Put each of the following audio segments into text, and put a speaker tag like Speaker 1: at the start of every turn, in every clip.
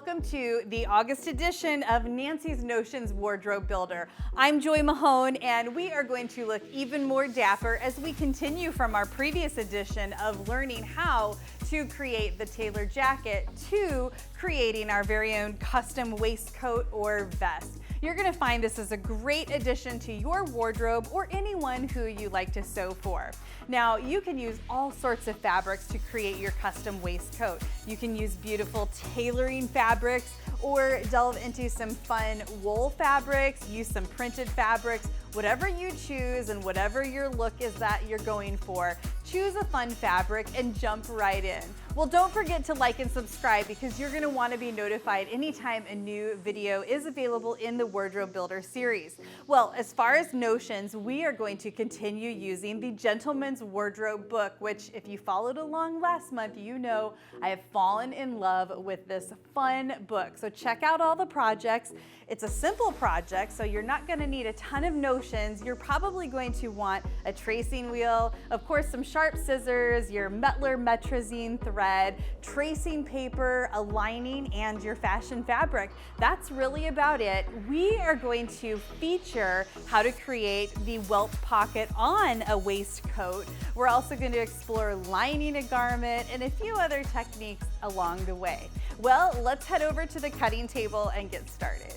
Speaker 1: welcome to the August edition of Nancy's Notions Wardrobe Builder. I'm Joy Mahone, and we are going to look even more dapper as we continue from our previous edition of learning how to create the tailored jacket to creating our very own custom waistcoat or vest. You're going to find this is a great addition to your wardrobe or anyone who you like to sew for. Now, you can use all sorts of fabrics to create your custom waistcoat. You can use beautiful tailoring fabrics or delve into some fun wool fabrics, use some printed fabrics, whatever you choose and whatever your look is that you're going for. Choose a fun fabric and jump right in. Well, don't forget to like and subscribe because you're going to want to be notified anytime a new video is available in the Wardrobe Builder series. Well, as far as notions, we are going to continue using the Gentleman's Wardrobe book, which if you followed along last month, you know I have fallen in love with this fun book. So check out all the projects. It's a simple project, so you're not going to need a ton of notions. You're probably going to want a tracing wheel, of course, some sharp scissors, your Metler Metrazine thread, tracing paper, a lining, and your fashion fabric. That's really about it. We are going to feature how to create the welt pocket on a waistcoat. We're also going to explore lining a garment and a few other techniques along the way. Well, let's head over to the cutting table and get started.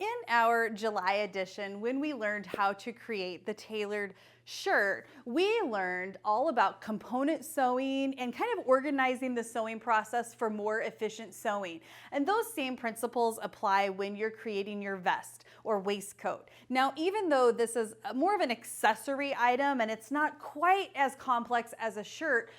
Speaker 1: In our July edition, when we learned how to create the tailored shirt, we learned all about component sewing and kind of organizing the sewing process for more efficient sewing. And those same principles apply when you're creating your vest or waistcoat. Now, even though this is more of an accessory item and it's not quite as complex as a shirt,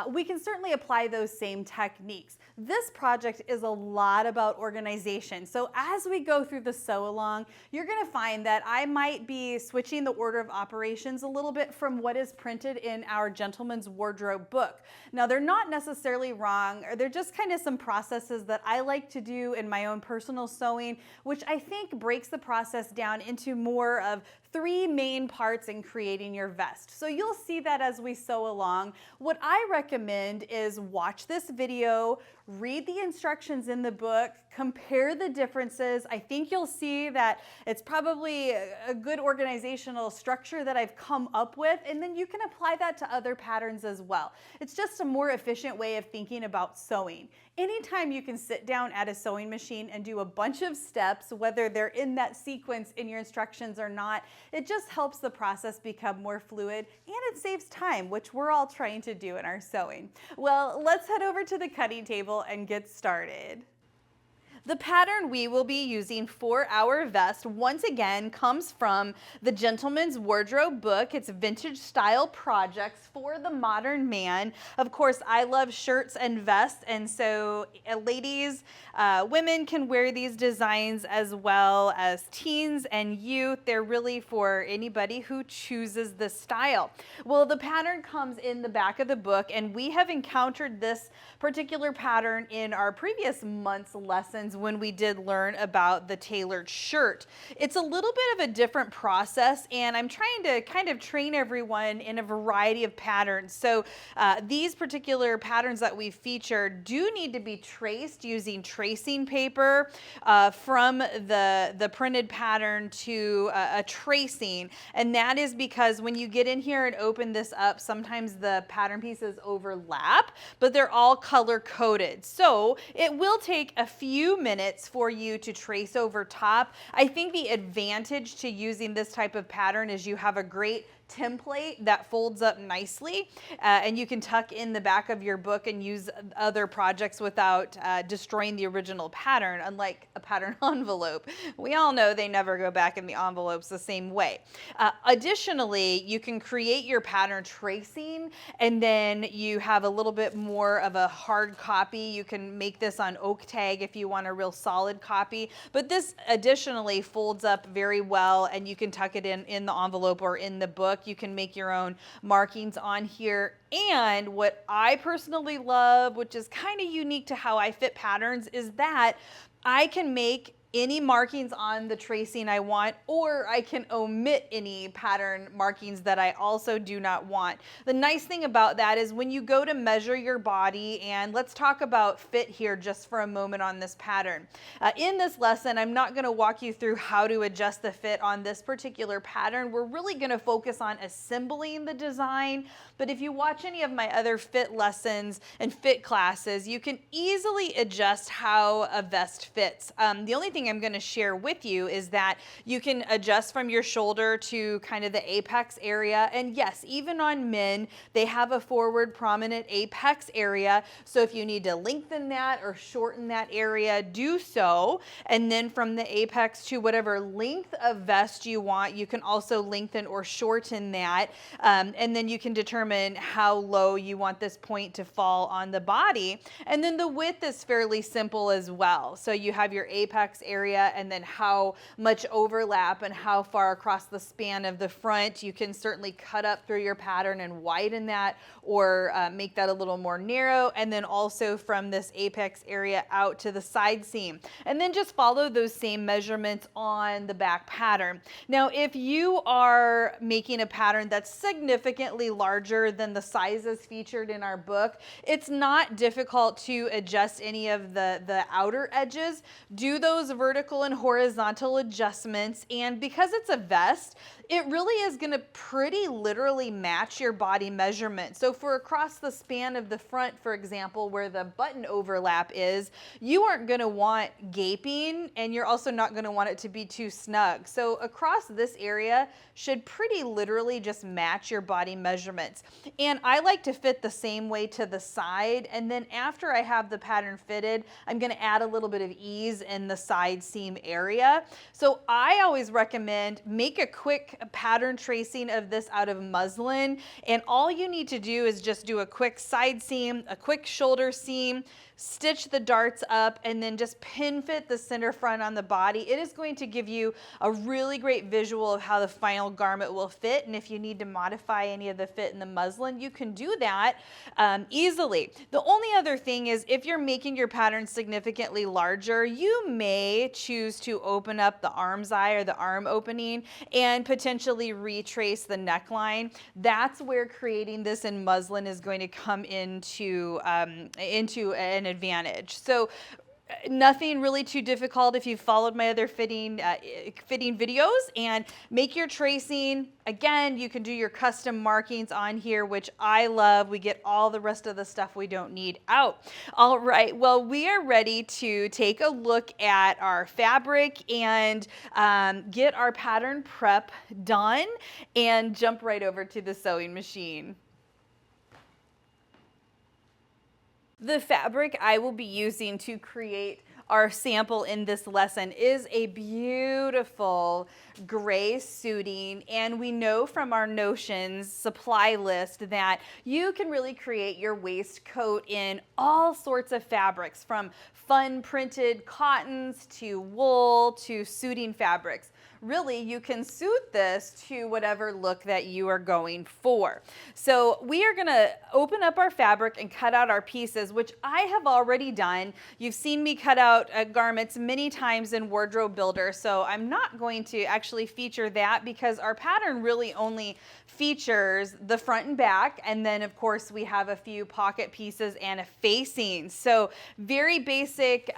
Speaker 1: we can certainly apply those same techniques. This project is a lot about organization. So as we go through the sew along, you're going to find that I might be switching the order of operations a little bit from what is printed in our Gentleman's Wardrobe book. Now, they're not necessarily wrong, or they're just kind of some processes that I like to do in my own personal sewing, which I think breaks the process down into more of three main parts in creating your vest. So you'll see that as we sew along. What I recommend is watch this video, read the instructions in the book, compare the differences. I think you'll see that it's probably a good organizational structure that I've come up with, and then you can apply that to other patterns as well. It's just a more efficient way of thinking about sewing. Anytime you can sit down at a sewing machine and do a bunch of steps, whether they're in that sequence in your instructions or not, it just helps the process become more fluid and it saves time, which we're all trying to do in our sewing. Well, let's head over to the cutting table and get started. The pattern we will be using for our vest, once again, comes from the Gentleman's Wardrobe book. It's Vintage Style Projects for the Modern Man. Of course, I love shirts and vests, and so ladies, women can wear these designs as well as teens and youth. They're really for anybody who chooses the style. Well, the pattern comes in the back of the book, and we have encountered this particular pattern in our previous month's lessons when we did learn about the tailored shirt. It's a little bit of a different process, and I'm trying to kind of train everyone in a variety of patterns. So these particular patterns that we featured do need to be traced using tracing paper from the printed pattern to a tracing, and that is because when you get in here and open this up, sometimes the pattern pieces overlap, but they're all color coded. So it will take a few minutes for you to trace over top. I think the advantage to using this type of pattern is you have a great template that folds up nicely, and you can tuck in the back of your book and use other projects without destroying the original pattern, unlike a pattern envelope. We all know they never go back in the envelopes the same way. Additionally, you can create your pattern tracing, and then you have a little bit more of a hard copy. You can make this on oak tag if you want a real solid copy, but this additionally folds up very well, and you can tuck it in the envelope or in the book. You can make your own markings on here. And what I personally love, which is kind of unique to how I fit patterns, is that I can make any markings on the tracing I want, or I can omit any pattern markings that I also do not want. The nice thing about that is when you go to measure your body, and let's talk about fit here just for a moment on this pattern. In this lesson, I'm not going to walk you through how to adjust the fit on this particular pattern. We're really going to focus on assembling the design, but if you watch any of my other fit lessons and fit classes, you can easily adjust how a vest fits. The only thing I'm going to share with you is that you can adjust from your shoulder to kind of the apex area. And yes, even on men, they have a forward prominent apex area. So if you need to lengthen that or shorten that area, do so. And then from the apex to whatever length of vest you want, you can also lengthen or shorten that. And then you can determine how low you want this point to fall on the body. And then the width is fairly simple as well. So you have your apex area and then how much overlap and how far across the span of the front. You can certainly cut up through your pattern and widen that, or make that a little more narrow. And then also from this apex area out to the side seam. And then just follow those same measurements on the back pattern. Now, if you are making a pattern that's significantly larger than the sizes featured in our book, it's not difficult to adjust any of the outer edges. Do those vertical and horizontal adjustments, and because it's a vest, it really is going to pretty literally match your body measurement. So for across the span of the front, for example, where the button overlap is, you aren't going to want gaping, and you're also not going to want it to be too snug. So across this area should pretty literally just match your body measurements. And I like to fit the same way to the side, and then after I have the pattern fitted, I'm going to add a little bit of ease in the side seam area. So I always recommend make a quick pattern tracing of this out of muslin, and all you need to do is just do a quick side seam, a quick shoulder seam, stitch the darts up, and then just pin fit the center front on the body. It is going to give you a really great visual of how the final garment will fit, and if you need to modify any of the fit in the muslin, you can do that easily. The only other thing is if you're making your pattern significantly larger, you may choose to open up the arm's eye or the arm opening and potentially retrace the neckline. That's where creating this in muslin is going to come into an advantage. So nothing really too difficult if you've followed my other fitting videos, and make your tracing. Again, you can do your custom markings on here, which I love. We get all the rest of the stuff we don't need out. All right, well, we are ready to take a look at our fabric and get our pattern prep done and jump right over to the sewing machine. The fabric I will be using to create our sample in this lesson is a beautiful gray suiting, and we know from our Notions supply list that you can really create your waistcoat in all sorts of fabrics, from fun printed cottons to wool to suiting fabrics. Really, you can suit this to whatever look that you are going for. So we are gonna open up our fabric and cut out our pieces, which I have already done. You've seen me cut out garments many times in Wardrobe Builder, so I'm not going to actually feature that because our pattern really only features the front and back, and then of course we have a few pocket pieces and a facing. So very basic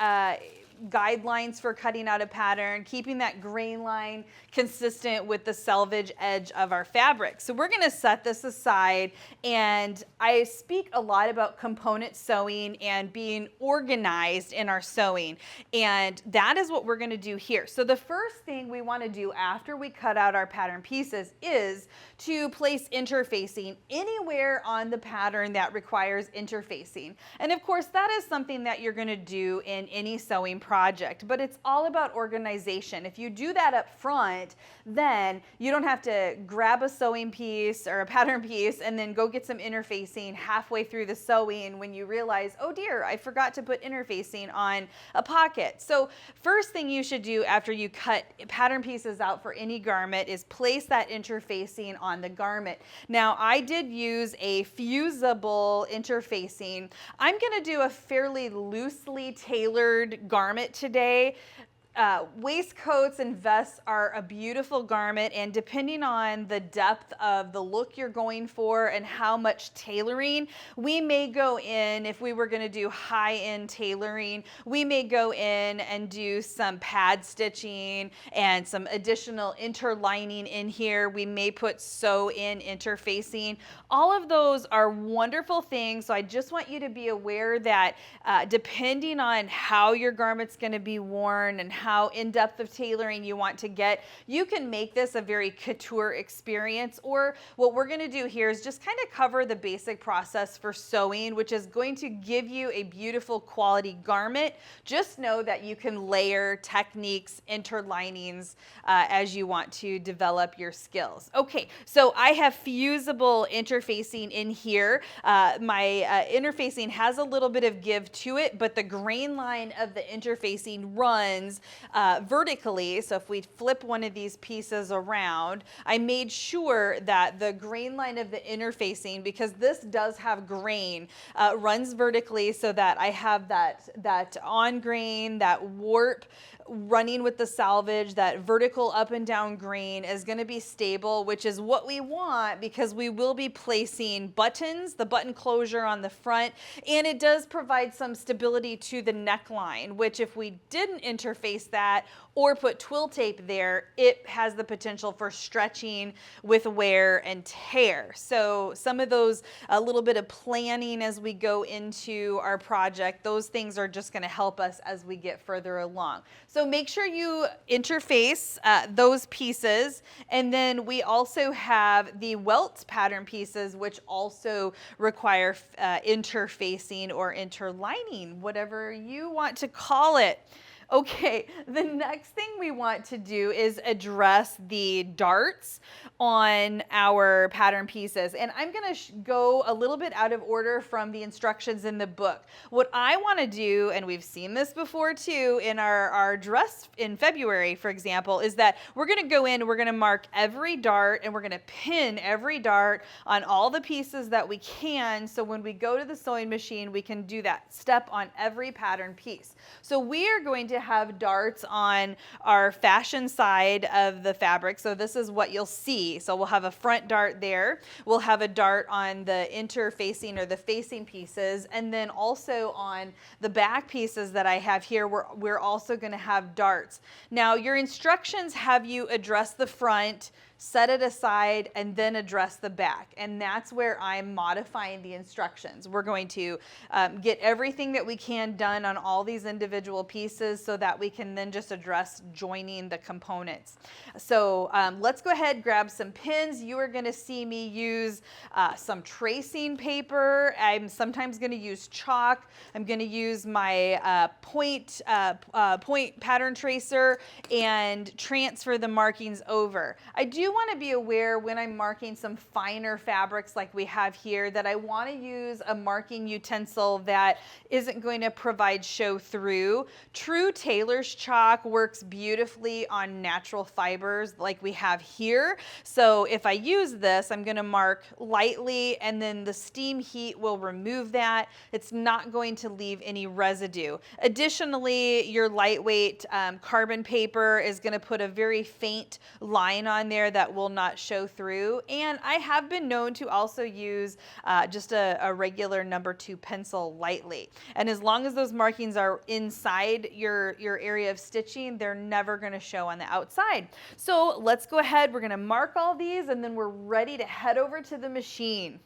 Speaker 1: guidelines for cutting out a pattern, keeping that grain line consistent with the selvage edge of our fabric. So we're going to set this aside, and I speak a lot about component sewing and being organized in our sewing, and that is what we're going to do here. So the first thing we want to do after we cut out our pattern pieces is to place interfacing anywhere on the pattern that requires interfacing. And of course, that is something that you're going to do in any sewing project, but it's all about organization. If you do that up front, then you don't have to grab a sewing piece or a pattern piece and then go get some interfacing halfway through the sewing when you realize, oh dear, I forgot to put interfacing on a pocket. So first thing you should do after you cut pattern pieces out for any garment is place that interfacing on the garment. Now, I did use a fusible interfacing. I'm going to do a fairly loosely tailored garment today. Waistcoats and vests are a beautiful garment, and depending on the depth of the look you're going for and how much tailoring, we may go in, if we were going to do high-end tailoring, we may go in and do some pad stitching and some additional interlining in here. We may put sew-in interfacing. All of those are wonderful things, so I just want you to be aware that depending on how your garment's going to be worn and how in-depth of tailoring you want to get, you can make this a very couture experience. Or what we're going to do here is just kind of cover the basic process for sewing, which is going to give you a beautiful quality garment. Just know that you can layer techniques, interlinings as you want to develop your skills. Okay, so I have fusible interfacing in here. My interfacing has a little bit of give to it, but the grain line of the interfacing runs vertically. So if we flip one of these pieces around, I made sure that the grain line of the interfacing, because this does have grain, runs vertically so that I have that on grain, that warp running with the selvage. That vertical up and down grain is going to be stable, which is what we want because we will be placing buttons, the button closure on the front, and it does provide some stability to the neckline, which if we didn't interface that or put twill tape there, it has the potential for stretching with wear and tear. So some of those, a little bit of planning as we go into our project, those things are just going to help us as we get further along. So make sure you interface those pieces. And then we also have the welt pattern pieces, which also require interfacing or interlining, whatever you want to call it. Okay, the next thing we want to do is address the darts on our pattern pieces. And I'm going to go a little bit out of order from the instructions in the book. What I want to do, and we've seen this before too in our dress in February, for example, is that we're going to go in, we're going to mark every dart, and we're going to pin every dart on all the pieces that we can. So when we go to the sewing machine, we can do that step on every pattern piece. So we are going to have darts on our fashion side of the fabric. So this is what you'll see. So we'll have a front dart there. We'll have a dart on the interfacing or the facing pieces. And then also on the back pieces that I have here, we're also going to have darts. Now your instructions have you address the front, set it aside, and then address the back. And that's where I'm modifying the instructions. We're going to get everything that we can done on all these individual pieces so that we can then just address joining the components. So let's go ahead, grab some pins. You are going to see me use some tracing paper. I'm sometimes going to use chalk. I'm going to use my point pattern tracer and transfer the markings over. I do want to be aware when I'm marking some finer fabrics like we have here that I want to use a marking utensil that isn't going to provide show through. True tailor's chalk works beautifully on natural fibers like we have here. So if I use this, I'm going to mark lightly and then the steam heat will remove that. It's not going to leave any residue. Additionally, your lightweight carbon paper is going to put a very faint line on there that will not show through. And I have been known to also use just a regular number 2 pencil lightly. And as long as those markings are inside your area of stitching, they're never going to show on the outside. So let's go ahead. We're going to mark all these and then we're ready to head over to the machine.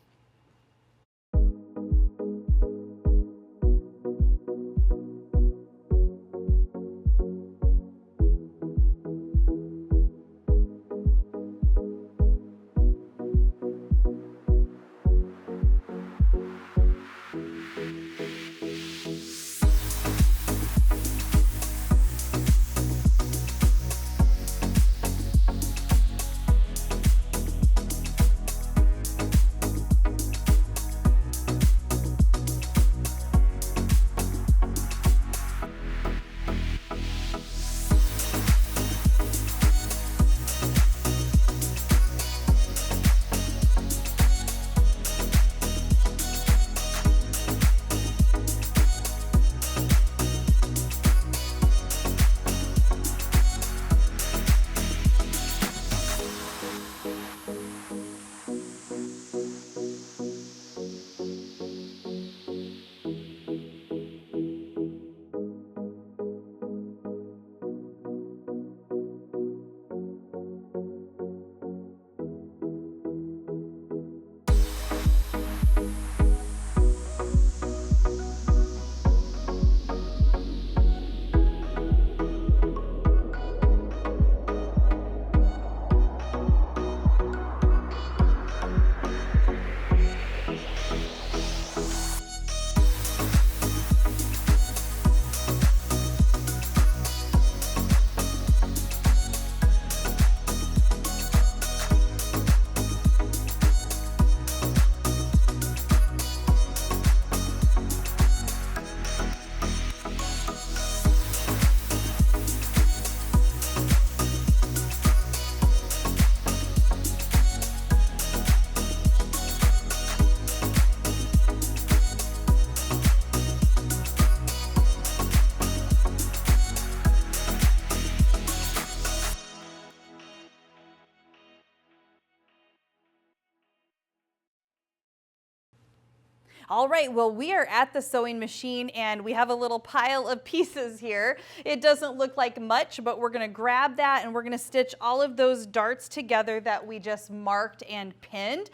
Speaker 1: All right, well, we are at the sewing machine and we have a little pile of pieces here. It doesn't look like much, but we're gonna grab that and we're gonna stitch all of those darts together that we just marked and pinned.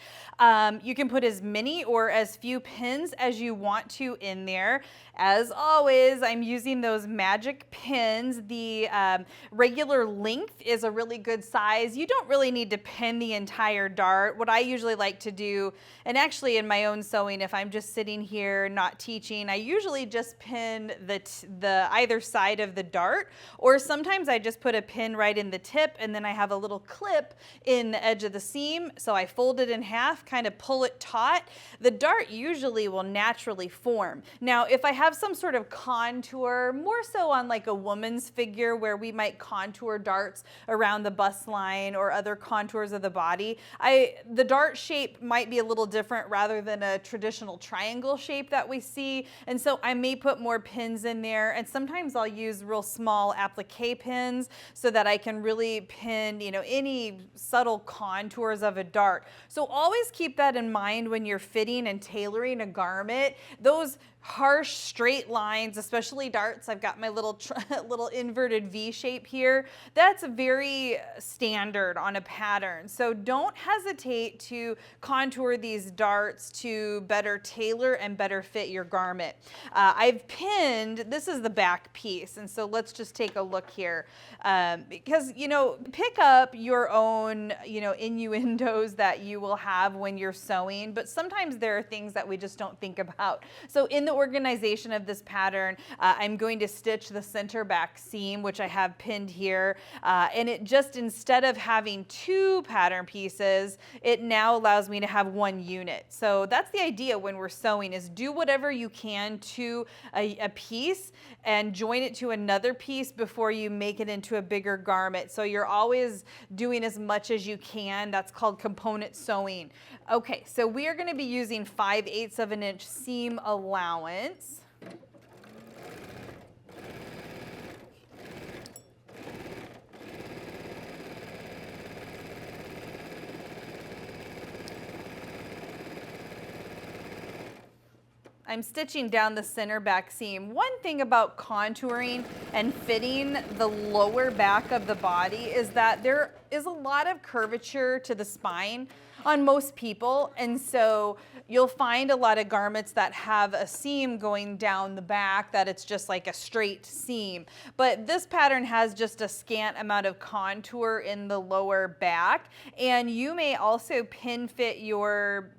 Speaker 1: You can put as many or as few pins as you want to in there. As always, I'm using those magic pins. The regular length is a really good size. You don't really need to pin the entire dart. What I usually like to do, and actually in my own sewing, if I'm just sitting here not teaching, I usually just pin the either side of the dart, or sometimes I just put a pin right in the tip and then I have a little clip in the edge of the seam. So I fold it in half, kind of pull it taut. The dart usually will naturally form. Now, if I have some sort of contour, more so on like a woman's figure where we might contour darts around the bust line or other contours of the body, the dart shape might be a little different rather than a traditional triangle shape that we see. And so I may put more pins in there, and sometimes I'll use real small applique pins so that I can really pin, any subtle contours of a dart. So always keep that in mind when you're fitting and tailoring a garment. Those harsh straight lines, especially darts. I've got my little inverted V shape here. That's very standard on a pattern. So don't hesitate to contour these darts to better tailor and better fit your garment. I've pinned, this is the back piece. And so let's just take a look here. Because, pick up your own, innuendos that you will have when you're sewing, but sometimes there are things that we just don't think about. So in the organization of this pattern, I'm going to stitch the center back seam, which I have pinned here, and it just, instead of having two pattern pieces, it now allows me to have one unit. So that's the idea when we're sewing, is do whatever you can to a piece and join it to another piece before you make it into a bigger garment. So you're always doing as much as you can. That's called component sewing. Okay, so we are going to be using 5/8 of an inch seam allowance. I'm stitching down the center back seam. One thing about contouring and fitting the lower back of the body is that there is a lot of curvature to the spine on most people, and so you'll find a lot of garments that have a seam going down the back that it's just like a straight seam. But this pattern has just a scant amount of contour in the lower back, and you may also pin fit your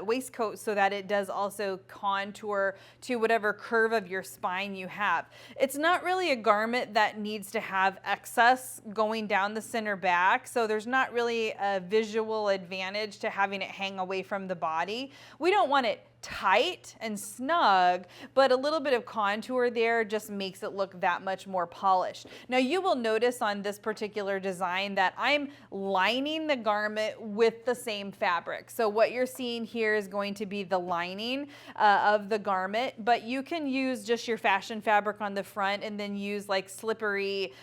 Speaker 1: waistcoat so that it does also contour to whatever curve of your spine you have. It's not really a garment that needs to have excess going down the center back, so there's not really a visual advantage to having it hang away from the body. We don't want it tight and snug, but a little bit of contour there just makes it look that much more polished. Now you will notice on this particular design that I'm lining the garment with the same fabric. So what you're seeing here is going to be the lining of the garment, but you can use just your fashion fabric on the front and then use like slippery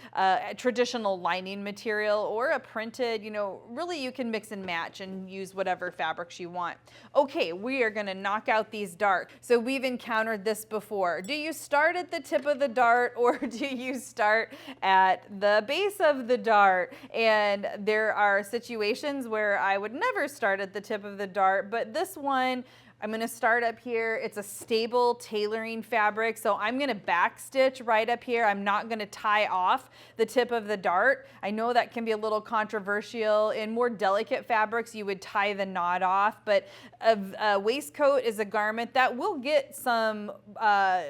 Speaker 1: traditional lining material or a printed, really you can mix and match and use whatever fabrics you want. Okay, we are going to knock out these darts. So we've encountered this before. Do you start at the tip of the dart or do you start at the base of the dart? And there are situations where I would never start at the tip of the dart, but this one, I'm going to start up here. It's a stable tailoring fabric, so I'm going to back stitch right up here. I'm not going to tie off the tip of the dart. I know that can be a little controversial. In more delicate fabrics, you would tie the knot off, but a waistcoat is a garment that will get some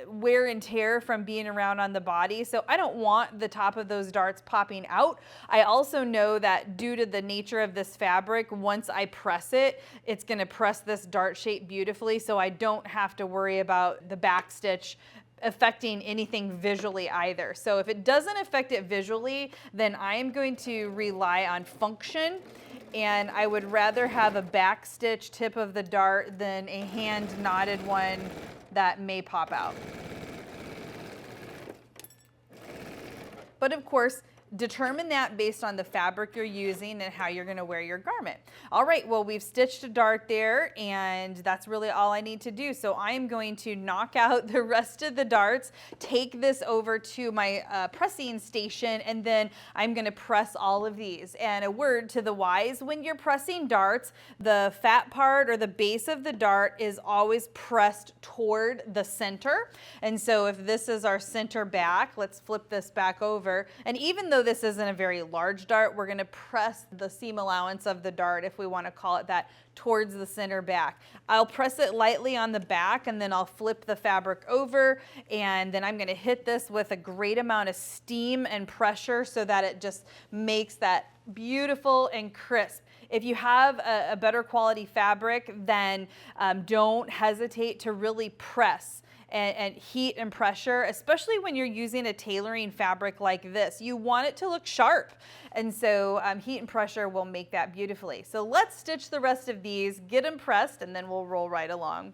Speaker 1: wear and tear from being around on the body, so I don't want the top of those darts popping out. I also know that due to the nature of this fabric, once I press it, it's going to press this dart shape beautifully, so I don't have to worry about the back stitch affecting anything visually either. So if it doesn't affect it visually, then I am going to rely on function, and I would rather have a back stitch tip of the dart than a hand knotted one that may pop out. But of course, determine that based on the fabric you're using and how you're going to wear your garment. All right, well, we've stitched a dart there, and that's really all I need to do. So I'm going to knock out the rest of the darts, take this over to my pressing station, and then I'm going to press all of these. And a word to the wise, when you're pressing darts, the fat part or the base of the dart is always pressed toward the center. And so if this is our center back, let's flip this back over. And even though this isn't a very large dart, we're going to press the seam allowance of the dart, if we want to call it that, towards the center back. I'll press it lightly on the back, and then I'll flip the fabric over, and then I'm going to hit this with a great amount of steam and pressure so that it just makes that beautiful and crisp. If you have a better quality fabric, then don't hesitate to really press and heat and pressure, especially when you're using a tailoring fabric like this. You want it to look sharp. And so heat and pressure will make that beautifully. So let's stitch the rest of these, get them pressed, and then we'll roll right along.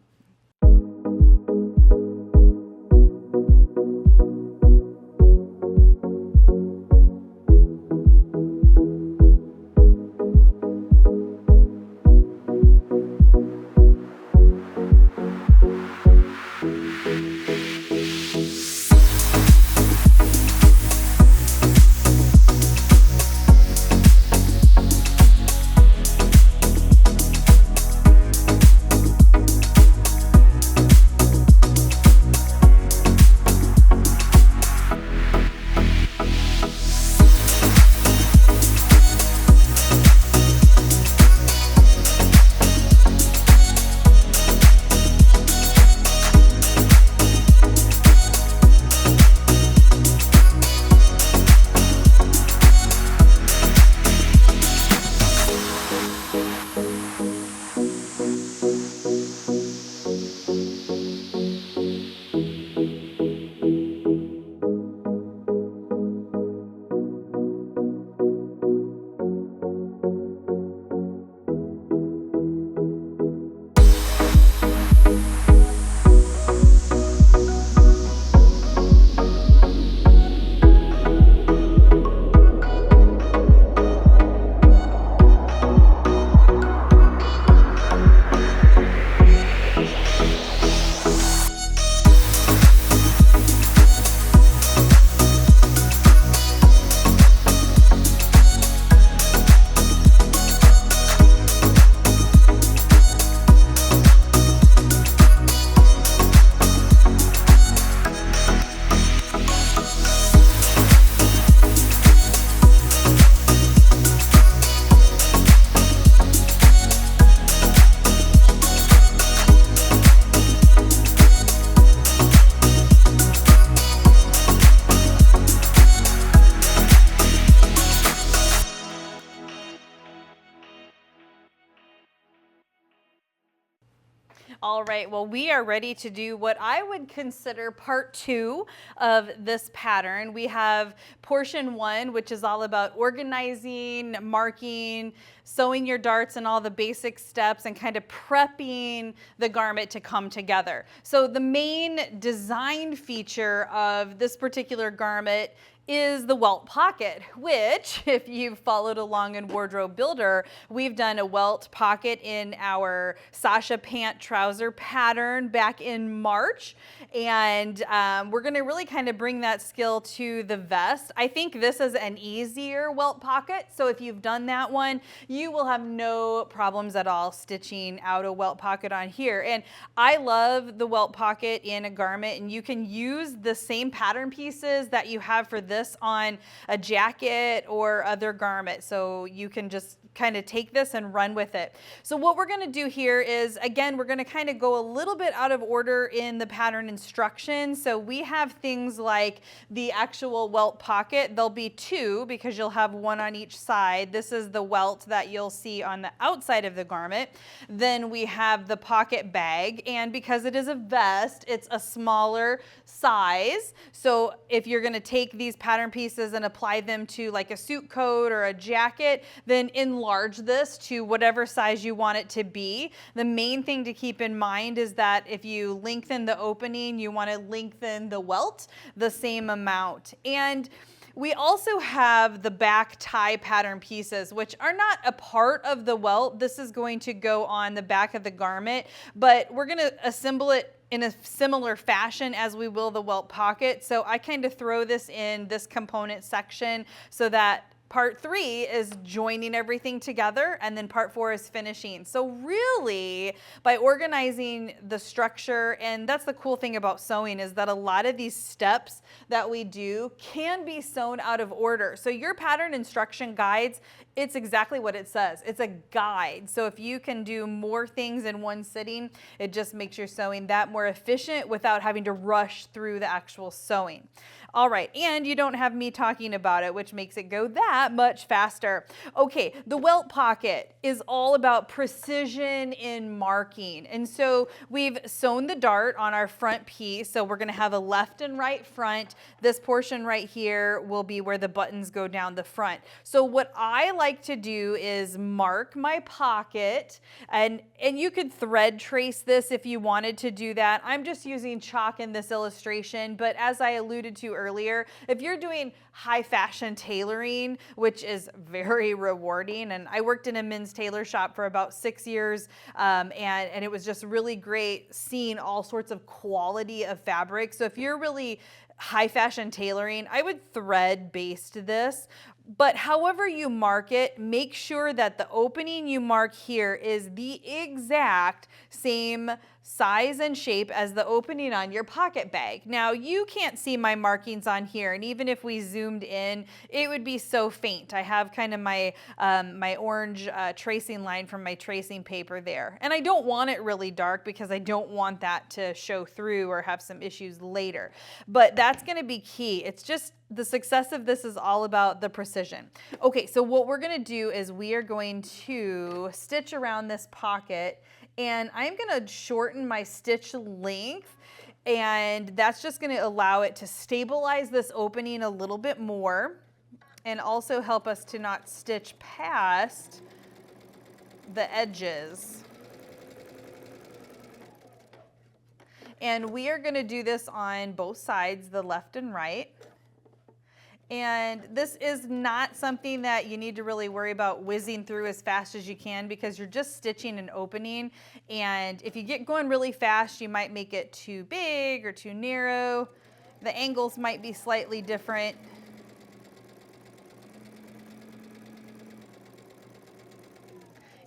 Speaker 1: All right, well, we are ready to do what I would consider part 2 of this pattern. We have portion 1, which is all about organizing, marking, sewing your darts and all the basic steps, and kind of prepping the garment to come together. So the main design feature of this particular garment is the welt pocket, which, if you've followed along in Wardrobe Builder, we've done a welt pocket in our Sasha pant trouser pattern back in March. And we're going to really kind of bring that skill to the vest. I think this is an easier welt pocket. So if you've done that one, you will have no problems at all stitching out a welt pocket on here. And I love the welt pocket in a garment, and you can use the same pattern pieces that you have for this on a jacket or other garment. So you can just kind of take this and run with it. So what we're going to do here is, again, we're going to kind of go a little bit out of order in the pattern instructions. So we have things like the actual welt pocket. There'll be 2 because you'll have one on each side. This is the welt that you'll see on the outside of the garment. Then we have the pocket bag, and because it is a vest, it's a smaller size. So if you're going to take these pattern pieces and apply them to like a suit coat or a jacket, then enlarge this to whatever size you want it to be. The main thing to keep in mind is that if you lengthen the opening, you want to lengthen the welt the same amount. And We also have the back tie pattern pieces, which are not a part of the welt. This is going to go on the back of the garment, but we're going to assemble it in a similar fashion as we will the welt pocket. So I kind of throw this in this component section so that part 3 is joining everything together, and then part 4 is finishing. So really, by organizing the structure, and that's the cool thing about sewing, is that a lot of these steps that we do can be sewn out of order. So your pattern instruction guides, it's exactly what it says. It's a guide. So if you can do more things in one sitting, it just makes your sewing that more efficient without having to rush through the actual sewing. All right, and you don't have me talking about it, which makes it go that much faster. Okay, the welt pocket is all about precision in marking. And so we've sewn the dart on our front piece. So we're gonna have a left and right front. This portion right here will be where the buttons go down the front. So what I like to do is mark my pocket, and you could thread trace this if you wanted to do that. I'm just using chalk in this illustration, but as I alluded to earlier, if you're doing high fashion tailoring, which is very rewarding, and I worked in a men's tailor shop for about 6 years, and it was just really great seeing all sorts of quality of fabric. So if you're really high fashion tailoring, I would thread baste this. But however you mark it, make sure that the opening you mark here is the exact same size and shape as the opening on your pocket bag. Now, you can't see my markings on here, and even if we zoomed in, it would be so faint. I have kind of my my orange tracing line from my tracing paper there. And I don't want it really dark because I don't want that to show through or have some issues later. But that's going to be key. It's just the success of this is all about the precision. Okay, so what we're going to do is we are going to stitch around this pocket, and I'm going to shorten my stitch length, and that's just going to allow it to stabilize this opening a little bit more and also help us to not stitch past the edges. And we are going to do this on both sides, the left and right. And this is not something that you need to really worry about whizzing through as fast as you can, because you're just stitching an opening. And if you get going really fast, you might make it too big or too narrow. The angles might be slightly different.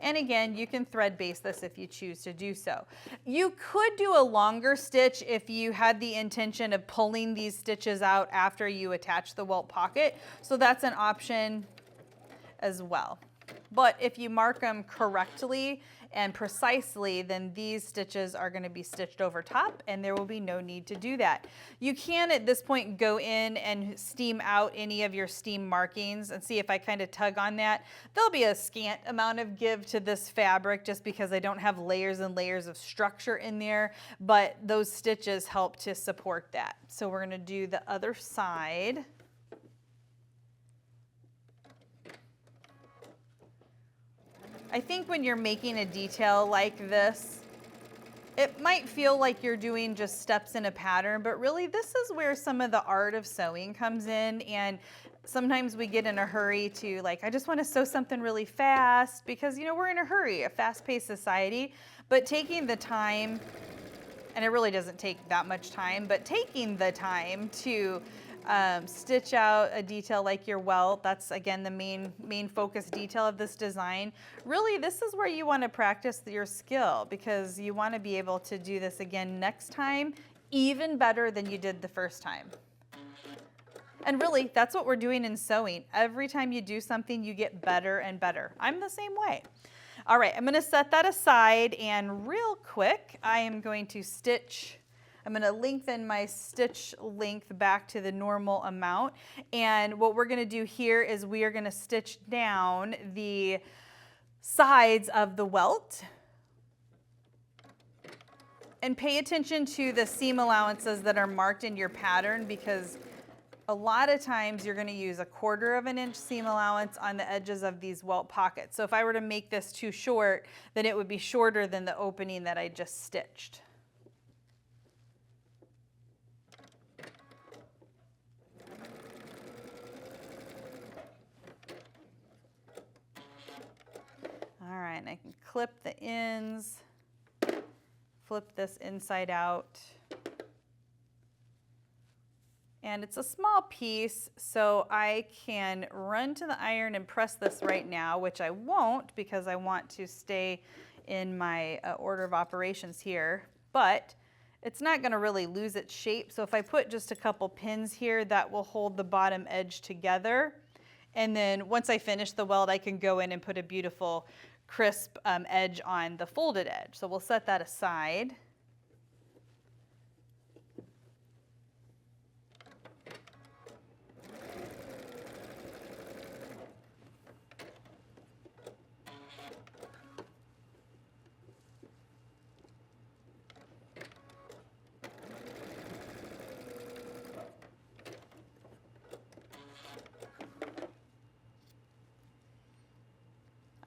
Speaker 1: And again, you can thread baste this if you choose to do so. You could do a longer stitch if you had the intention of pulling these stitches out after you attach the welt pocket. So that's an option as well. But if you mark them correctly and precisely, then these stitches are going to be stitched over top, and there will be no need to do that. You can at this point go in and steam out any of your steam markings, and see if I kind of tug on that. There'll be a scant amount of give to this fabric just because I don't have layers and layers of structure in there, but those stitches help to support that. So we're going to do the other side. I think when you're making a detail like this, it might feel like you're doing just steps in a pattern, but really this is where some of the art of sewing comes in. And sometimes we get in a hurry to, like, I just want to sew something really fast because, you know, we're in a hurry, a fast-paced society. But taking the time, and it really doesn't take that much time, but taking the time to stitch out a detail like your welt, that's again the main focus detail of this design. Really, this is where you want to practice your skill, because you want to be able to do this again next time even better than you did the first time. And really, that's what we're doing in sewing. Every time you do something, you get better and better. I'm the same way. All right, I'm going to set that aside, and real quick, I am going to stitch. I'm going to lengthen my stitch length back to the normal amount. And what we're going to do here is we are going to stitch down the sides of the welt. And pay attention to the seam allowances that are marked in your pattern, because a lot of times you're going to use 1/4 of an inch seam allowance on the edges of these welt pockets. So if I were to make this too short, then it would be shorter than the opening that I just stitched. and I can clip the ends, flip this inside out. And it's a small piece, so I can run to the iron and press this right now, which I won't because I want to stay in my order of operations here. But it's not going to really lose its shape. So if I put just a couple pins here, that will hold the bottom edge together. And then once I finish the welt, I can go in and put a beautiful crisp edge on the folded edge. So we'll set that aside.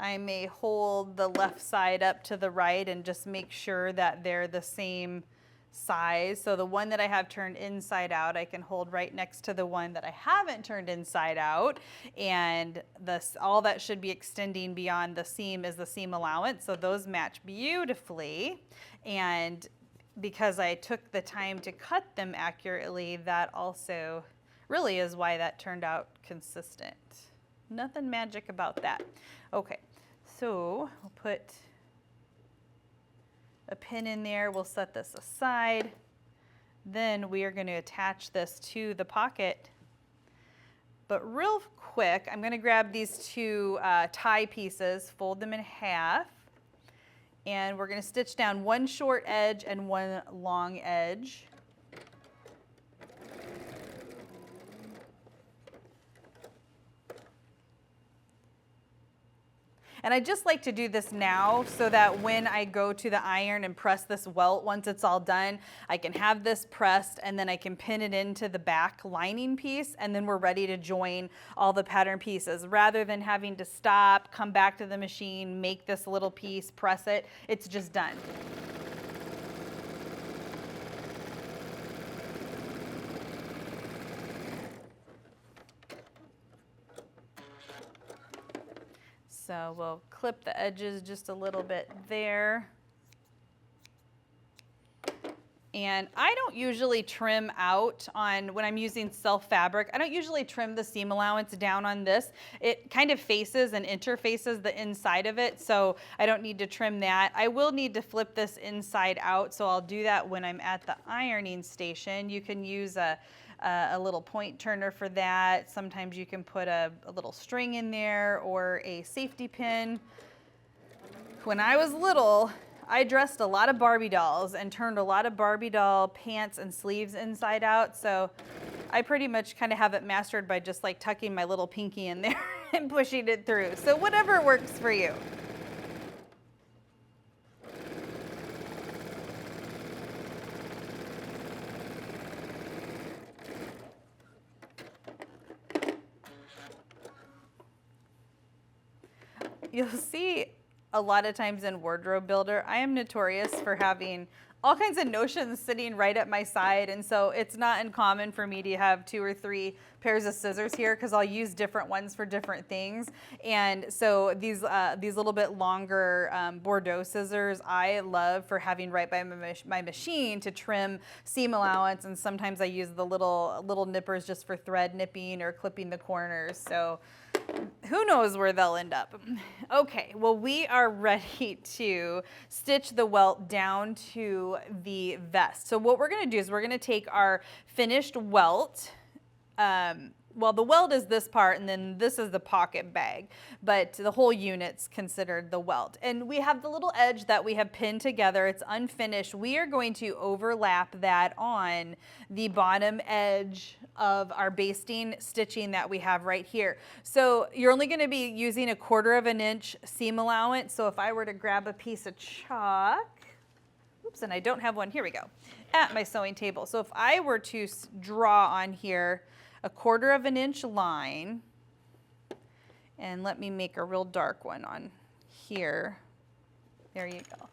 Speaker 1: I may hold the left side up to the right and just make sure that they're the same size. So the one that I have turned inside out, I can hold right next to the one that I haven't turned inside out. And all that should be extending beyond the seam is the seam allowance. So those match beautifully. And because I took the time to cut them accurately, that also really is why that turned out consistent. Nothing magic about that. Okay, so we'll put a pin in there. We'll set this aside. Then we are going to attach this to the pocket. But real quick, I'm going to grab these two tie pieces, fold them in half, and we're going to stitch down one short edge and one long edge. And I just like to do this now so that when I go to the iron and press this welt, once it's all done, I can have this pressed and then I can pin it into the back lining piece, and then we're ready to join all the pattern pieces. Rather than having to stop, come back to the machine, make this little piece, press it, it's just done. So we'll clip the edges just a little bit there. And I don't usually trim out on, when I'm using self fabric, I don't usually trim the seam allowance down on this. It kind of faces and interfaces the inside of it, so I don't need to trim that. I will need to flip this inside out, so I'll do that when I'm at the ironing station. You can use a little point turner for that. Sometimes you can put a little string in there or a safety pin. When I was little, I dressed a lot of Barbie dolls and turned a lot of Barbie doll pants and sleeves inside out, so I pretty much kind of have it mastered by just like tucking my little pinky in there and pushing it through. So whatever works for you. You'll see a lot of times in Wardrobe Builder, I am notorious for having all kinds of notions sitting right at my side, and so it's not uncommon for me to have 2 or 3 pairs of scissors here because I'll use different ones for different things. And so these little bit longer Bordeaux scissors I love for having right by my machine to trim seam allowance, and sometimes I use the little nippers just for thread nipping or clipping the corners. So who knows where they'll end up. Okay, well, we are ready to stitch the welt down to the vest. So what we're going to do is we're going to take our finished welt. Well, the welt is this part, and then this is the pocket bag, but the whole unit's considered the welt. And we have the little edge that we have pinned together. It's unfinished. We are going to overlap that on the bottom edge of our basting stitching that we have right here. So you're only going to be using a 1/4 inch seam allowance. So if I were to grab a piece of chalk, oops, and I don't have one, here we go, at my sewing table. So if I were to draw on here a 1/4 inch line, and let me make a real dark one on here. There you go.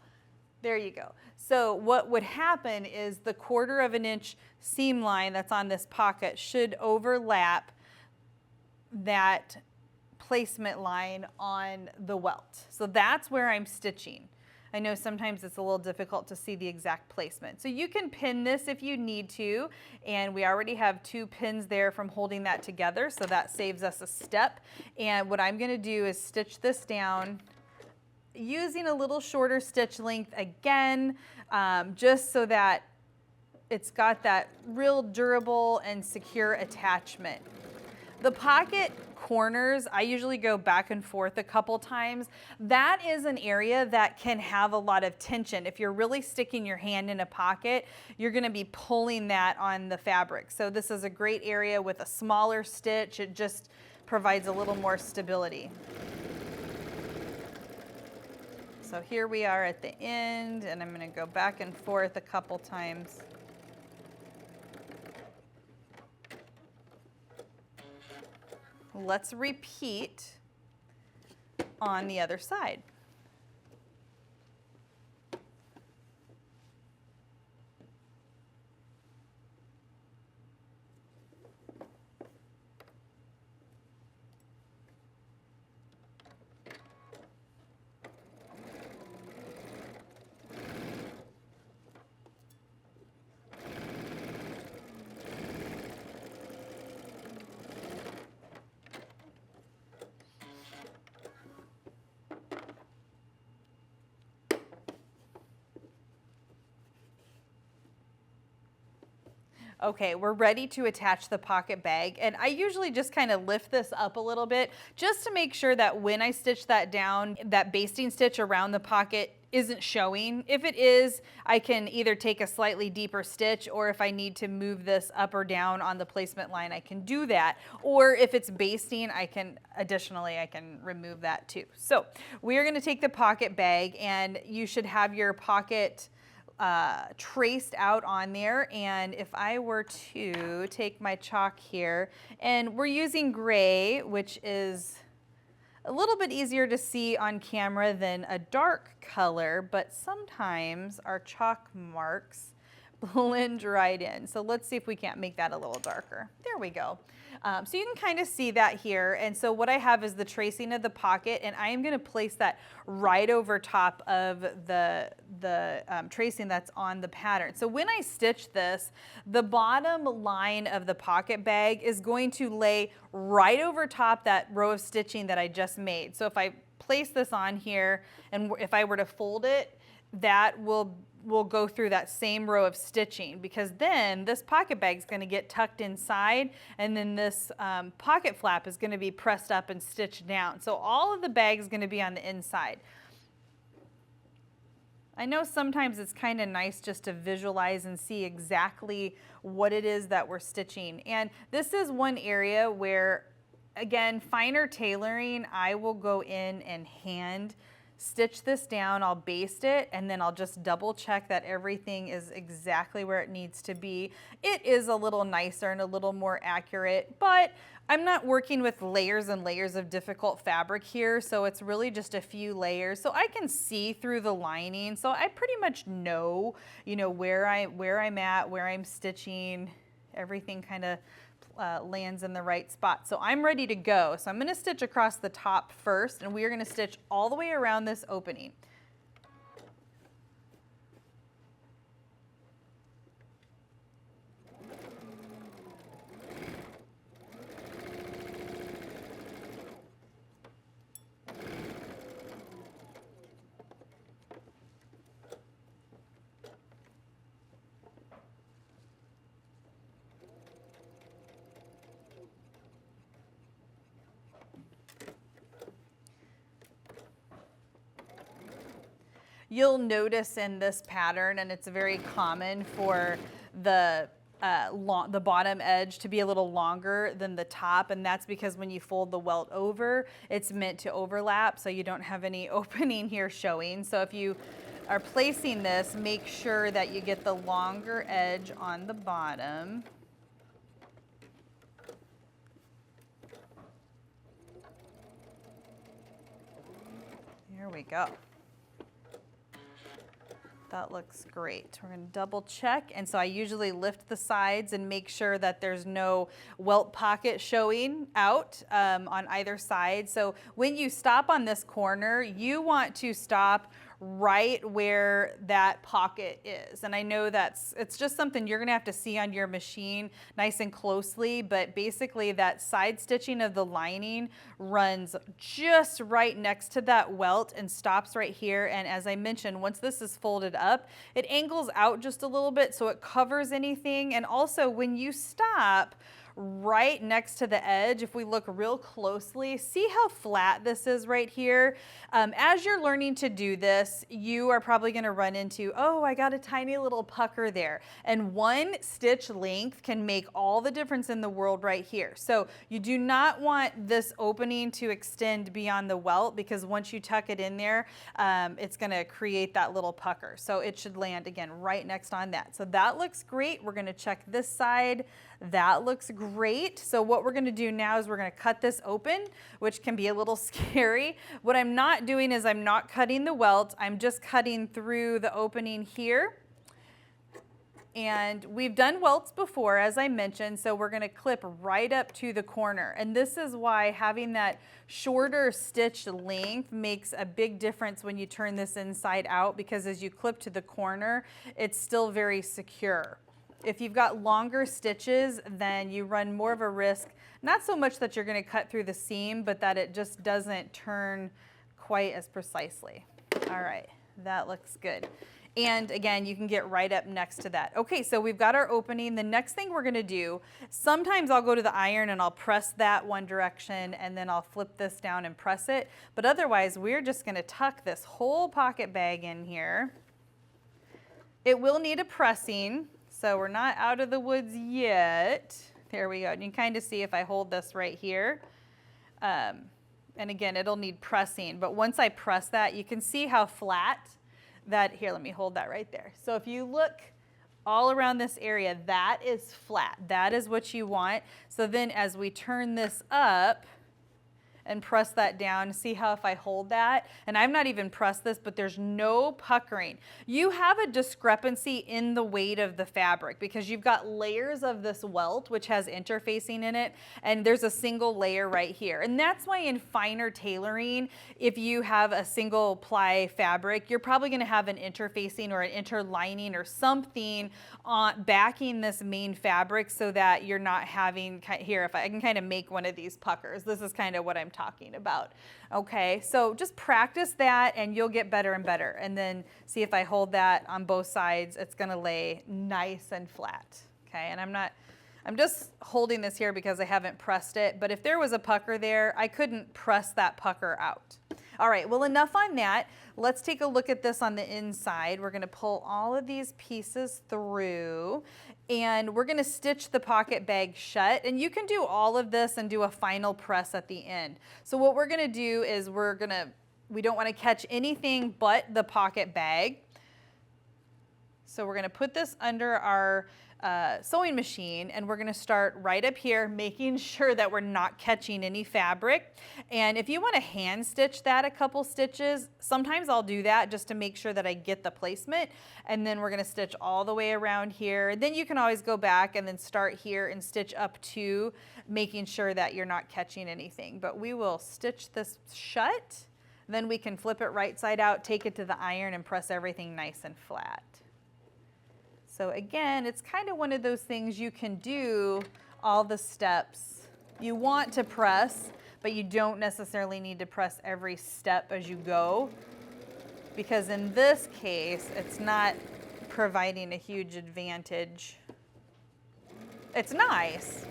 Speaker 1: There you go. So what would happen is the 1/4 inch seam line that's on this pocket should overlap that placement line on the welt. So that's where I'm stitching. I know sometimes it's a little difficult to see the exact placement. So you can pin this if you need to, and we already have 2 pins there from holding that together, so that saves us a step. And what I'm gonna do is stitch this down using a little shorter stitch length again, just so that it's got that real durable and secure attachment. The pocket corners, I usually go back and forth a couple times. That is an area that can have a lot of tension. If you're really sticking your hand in a pocket, you're gonna be pulling that on the fabric. So this is a great area with a smaller stitch. It just provides a little more stability. So here we are at the end, and I'm gonna go back and forth a couple times. Let's repeat on the other side. Okay, we're ready to attach the pocket bag, and I usually just kind of lift this up a little bit just to make sure that when I stitch that down, that basting stitch around the pocket isn't showing. If it is, I can either take a slightly deeper stitch, or if I need to move this up or down on the placement line, I can do that. Or if it's basting, I can remove that too. So we are going to take the pocket bag, and you should have your pocket traced out on there. And if I were to take my chalk here, and we're using gray, which is a little bit easier to see on camera than a dark color, but sometimes our chalk marks blend right in. So let's see if we can't make that a little darker. There we go. So you can kind of see that here. And so what I have is the tracing of the pocket, and I am going to place that right over top of the tracing that's on the pattern. So when I stitch this, the bottom line of the pocket bag is going to lay right over top that row of stitching that I just made. So if I place this on here, and if I were to fold it, that will go through that same row of stitching, because then this pocket bag is going to get tucked inside, and then this pocket flap is going to be pressed up and stitched down. So all of the bag is going to be on the inside. I know sometimes it's kind of nice just to visualize and see exactly what it is that we're stitching. And this is one area where, again, finer tailoring, I will go in and hand stitch this down. I'll baste it, and then I'll just double check that everything is exactly where it needs to be. It is a little nicer and a little more accurate, but I'm not working with layers and layers of difficult fabric here, so it's really just a few layers. So I can see through the lining, so I pretty much know, where I'm at, where I'm stitching. Everything kind of lands in the right spot. So I'm ready to go. So I'm going to stitch across the top first, and we are going to stitch all the way around this opening. You'll notice in this pattern, and it's very common for the bottom edge to be a little longer than the top, and that's because when you fold the welt over, it's meant to overlap, so you don't have any opening here showing. So if you are placing this, make sure that you get the longer edge on the bottom. There we go. that looks great. We're gonna double check. And so I usually lift the sides and make sure that there's no welt pocket showing out on either side. So when you stop on this corner, you want to stop right where that pocket is. And I know it's just something you're gonna have to see on your machine nice and closely, but basically that side stitching of the lining runs just right next to that welt and stops right here. And as I mentioned, once this is folded up, it angles out just a little bit so it covers anything. And also when you stop right next to the edge, if we look real closely, see how flat this is right here? As you're learning to do this, you are probably gonna run into, oh, I got a tiny little pucker there. And one stitch length can make all the difference in the world right here. So you do not want this opening to extend beyond the welt, because once you tuck it in there, it's gonna create that little pucker. So it should land, again, right next on that. So that looks great. We're gonna check this side. That looks great. So what we're gonna do now is we're gonna cut this open, which can be a little scary. What I'm not doing is I'm not cutting the welt. I'm just cutting through the opening here. And we've done welts before, as I mentioned, so we're gonna clip right up to the corner. And this is why having that shorter stitch length makes a big difference when you turn this inside out, because as you clip to the corner, it's still very secure. If you've got longer stitches, then you run more of a risk, not so much that you're gonna cut through the seam, but that it just doesn't turn quite as precisely. All right, that looks good. And again, you can get right up next to that. Okay, so we've got our opening. The next thing we're gonna do, sometimes I'll go to the iron and I'll press that one direction and then I'll flip this down and press it. But otherwise, we're just gonna tuck this whole pocket bag in here. It will need a pressing, so we're not out of the woods yet. There we go. And you can kind of see if I hold this right here. And again, it'll need pressing. But once I press that, you can see how flat that, here, let me hold that right there. So if you look all around this area, that is flat. That is what you want. So then as we turn this up, and press that down. See how if I hold that, and I've not even pressed this, but there's no puckering. You have a discrepancy in the weight of the fabric because you've got layers of this welt, which has interfacing in it, and there's a single layer right here. And that's why in finer tailoring, if you have a single ply fabric, you're probably gonna have an interfacing or an interlining or something on backing this main fabric so that you're not having, here, if I can kind of make one of these puckers. This is kind of what I'm talking about. Okay, so just practice that and you'll get better and better. And then see if I hold that on both sides, it's gonna lay nice and flat. Okay, and I'm just holding this here because I haven't pressed it, but if there was a pucker there, I couldn't press that pucker out. All right, well, enough on that. Let's take a look at this on the inside. We're gonna pull all of these pieces through and we're gonna stitch the pocket bag shut. And you can do all of this and do a final press at the end. So what we're gonna do is we don't wanna catch anything but the pocket bag. So we're gonna put this under our sewing machine and we're gonna start right up here, making sure that we're not catching any fabric. And if you wanna hand stitch that a couple stitches, sometimes I'll do that just to make sure that I get the placement. And then we're gonna stitch all the way around here. Then you can always go back and then start here and stitch up to making sure that you're not catching anything. But we will stitch this shut, then we can flip it right side out, take it to the iron and press everything nice and flat. So again, it's kind of one of those things you can do all the steps. You want to press, but you don't necessarily need to press every step as you go, because in this case, it's not providing a huge advantage. It's nice.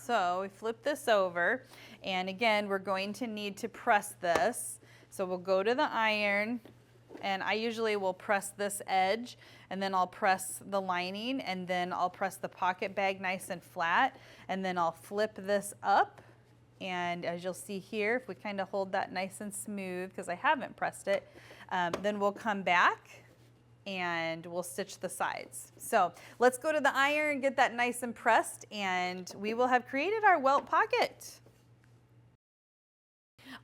Speaker 1: So we flip this over, and again, we're going to need to press this. So we'll go to the iron, and I usually will press this edge, and then I'll press the lining, and then I'll press the pocket bag nice and flat, and then I'll flip this up, And as you'll see here, if we kind of hold that nice and smooth, because I haven't pressed it, then we'll come back and we'll stitch the sides. So let's go to the iron, get that nice and pressed, and we will have created our welt pocket.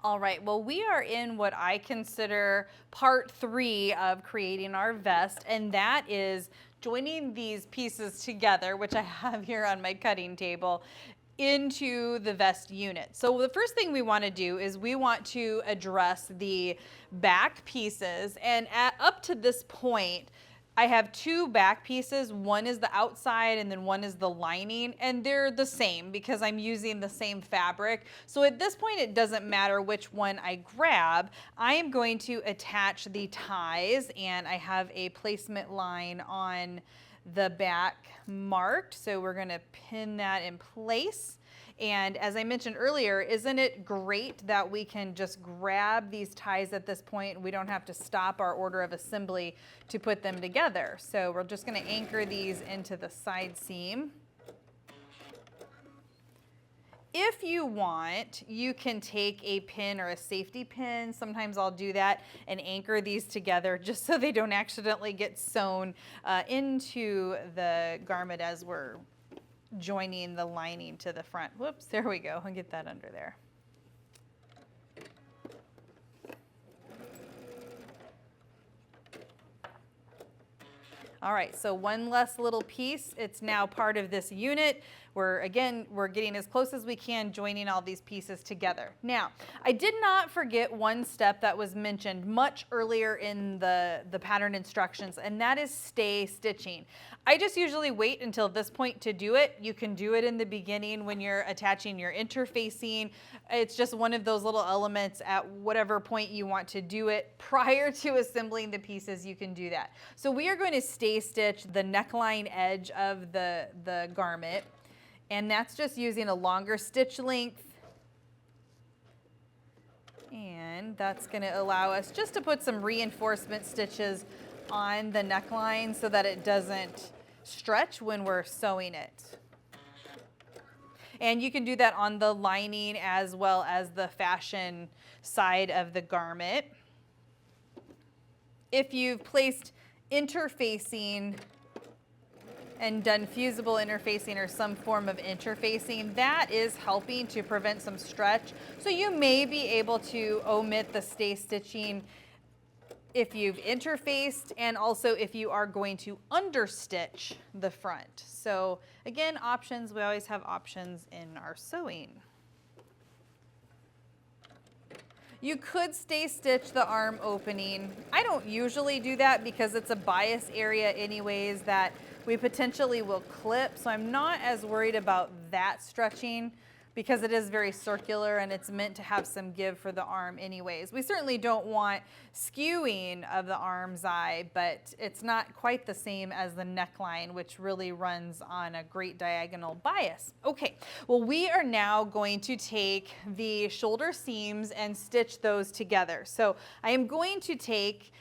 Speaker 1: All right, well, we are in what I consider part 3 of creating our vest, and that is joining these pieces together, which I have here on my cutting table, into the vest unit. So the first thing we want to do is we want to address the back pieces, and up to this point, I have 2 back pieces. One is the outside and then one is the lining, and they're the same because I'm using the same fabric. So at this point, it doesn't matter which one I grab. I am going to attach the ties, and I have a placement line on the back marked. So we're going to pin that in place. And as I mentioned earlier, isn't it great that we can just grab these ties at this point? We don't have to stop our order of assembly to put them together. So we're just going to anchor these into the side seam. If you want, you can take a pin or a safety pin. Sometimes I'll do that and anchor these together just so they don't accidentally get sewn into the garment as we're joining the lining to the front. Whoops, there we go. I'll get that under there. All right, so one less little piece. It's now part of this unit. We're getting as close as we can, joining all these pieces together. Now, I did not forget one step that was mentioned much earlier in the pattern instructions, and that is stay stitching. I just usually wait until this point to do it. You can do it in the beginning when you're attaching your interfacing. It's just one of those little elements at whatever point you want to do it. Prior to assembling the pieces, you can do that. So we are going to stay stitch the neckline edge of the garment. And that's just using a longer stitch length. And that's going to allow us just to put some reinforcement stitches on the neckline so that it doesn't stretch when we're sewing it. And you can do that on the lining as well as the fashion side of the garment. If you've placed interfacing and done fusible interfacing or some form of interfacing, that is helping to prevent some stretch. So you may be able to omit the stay stitching if you've interfaced, and also if you are going to understitch the front. So again, options, we always have options in our sewing. You could stay stitch the arm opening. I don't usually do that because it's a bias area anyways that we potentially will clip, so I'm not as worried about that stretching because it is very circular and it's meant to have some give for the arm anyways. We certainly don't want skewing of the arm's eye, but it's not quite the same as the neckline, which really runs on a great diagonal bias. Okay, well, we are now going to take the shoulder seams and stitch those together. So I am going to take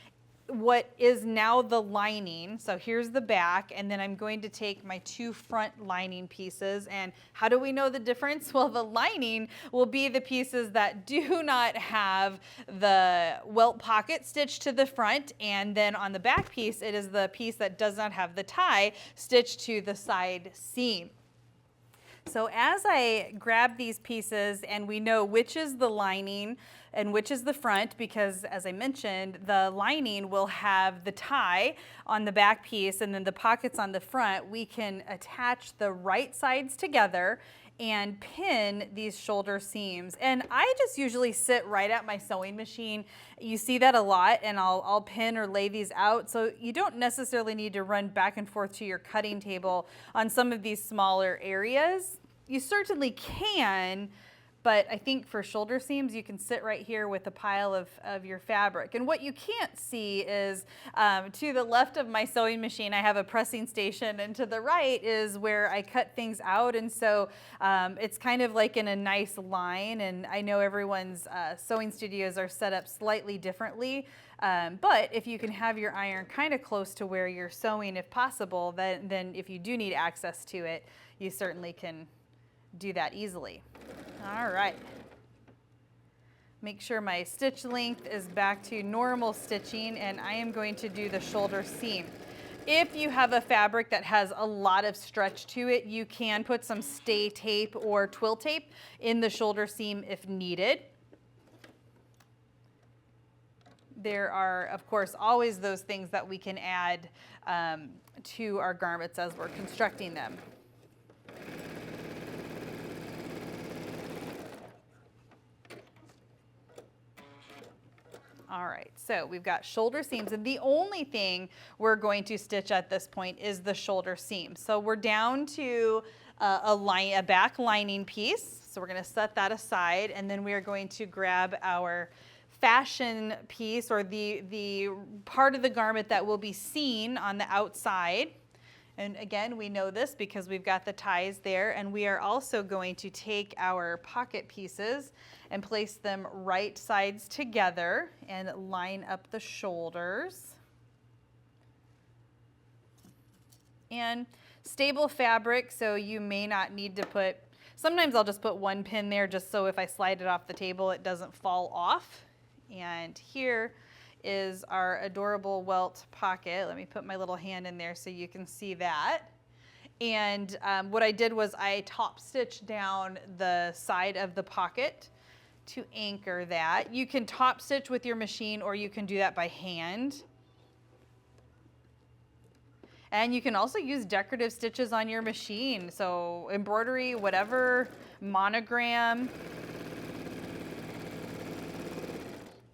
Speaker 1: what is now the lining. So here's the back, and then I'm going to take my 2 front lining pieces. And how do we know the difference? Well, the lining will be the pieces that do not have the welt pocket stitched to the front, and then on the back piece, it is the piece that does not have the tie stitched to the side seam. So as I grab these pieces, and we know which is the lining and which is the front, because as I mentioned, the lining will have the tie on the back piece and then the pockets on the front, we can attach the right sides together and pin these shoulder seams. And I just usually sit right at my sewing machine. You see that a lot, and I'll pin or lay these out. So you don't necessarily need to run back and forth to your cutting table on some of these smaller areas. You certainly can, but I think for shoulder seams, you can sit right here with a pile of your fabric. And what you can't see is to the left of my sewing machine, I have a pressing station, and to the right is where I cut things out. And so it's kind of like in a nice line. And I know everyone's sewing studios are set up slightly differently. But if you can have your iron kind of close to where you're sewing, if possible, then if you do need access to it, you certainly can do that easily. All right. Make sure my stitch length is back to normal stitching, and I am going to do the shoulder seam. If you have a fabric that has a lot of stretch to it, you can put some stay tape or twill tape in the shoulder seam if needed. There are, of course, always those things that we can add to our garments as we're constructing them. All right, so we've got shoulder seams, and the only thing we're going to stitch at this point is the shoulder seam. So we're down to a back lining piece. So we're going to set that aside, and then we are going to grab our fashion piece, or the part of the garment that will be seen on the outside. And again, we know this because we've got the ties there, and we are also going to take our pocket pieces and place them right sides together and line up the shoulders. And stable fabric, so you may not need to put, sometimes I'll just put one pin there just so if I slide it off the table, it doesn't fall off. And here is our adorable welt pocket. Let me put my little hand in there so you can see that. And what I did was I top stitched down the side of the pocket to anchor that. You can top stitch with your machine, or you can do that by hand. And you can also use decorative stitches on your machine. So embroidery, whatever, monogram.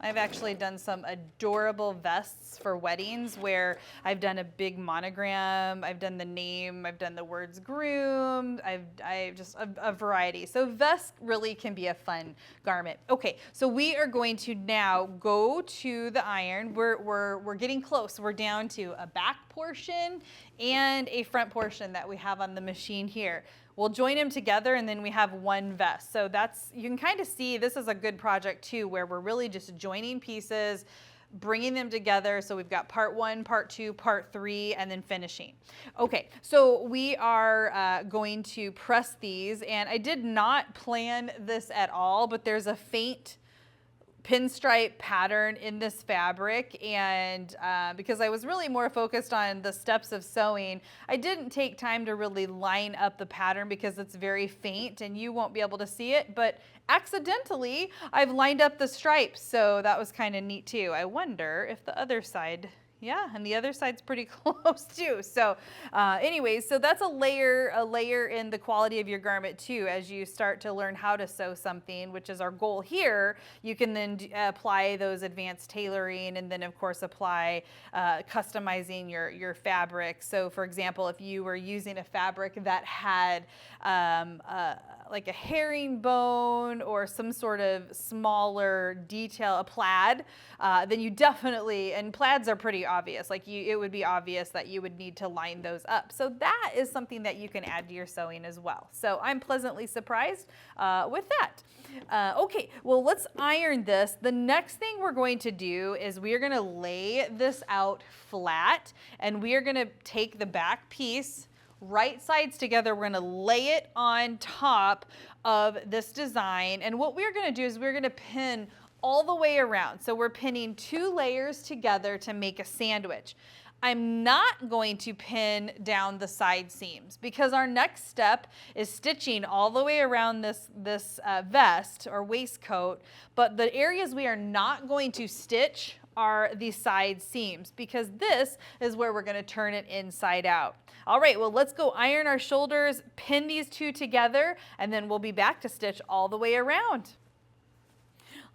Speaker 1: I've actually done some adorable vests for weddings where I've done a big monogram, I've done the name, I've done the words groomed, I've just a variety. So vest really can be a fun garment. Okay, so we are going to now go to the iron. We're getting close. We're down to a back portion and a front portion that we have on the machine here. We'll join them together, and then we have one vest. So that's, you can kind of see this is a good project too, where we're really just joining pieces, bringing them together. So we've got part 1, part 2, part 3, and then finishing. Okay, so we are going to press these, and I did not plan this at all, but there's a faint pinstripe pattern in this fabric, and because I was really more focused on the steps of sewing, I didn't take time to really line up the pattern because it's very faint and you won't be able to see it, but accidentally I've lined up the stripes, so that was kind of neat too. I wonder if the other side, yeah, and the other side's pretty close too. So anyways, so that's a layer in the quality of your garment too. As you start to learn how to sew something, which is our goal here, you can then apply those advanced tailoring, and then of course apply customizing your fabric. So for example, if you were using a fabric that had like a herringbone or some sort of smaller detail, a plaid, then you definitely, and plaids are pretty obvious, like it would be obvious that you would need to line those up. So that is something that you can add to your sewing as well. So I'm pleasantly surprised with that. Okay, well, let's iron this. The next thing we're going to do is we are going to lay this out flat, and we are going to take the back piece right sides together. We're going to lay it on top of this design, and what we're going to do is we're going to pin all the way around. So we're pinning 2 layers together to make a sandwich. I'm not going to pin down the side seams because our next step is stitching all the way around this vest or waistcoat, but the areas we are not going to stitch are the side seams, because this is where we're going to turn it inside out. All right, well, let's go iron our shoulders, pin these 2 together, and then we'll be back to stitch all the way around.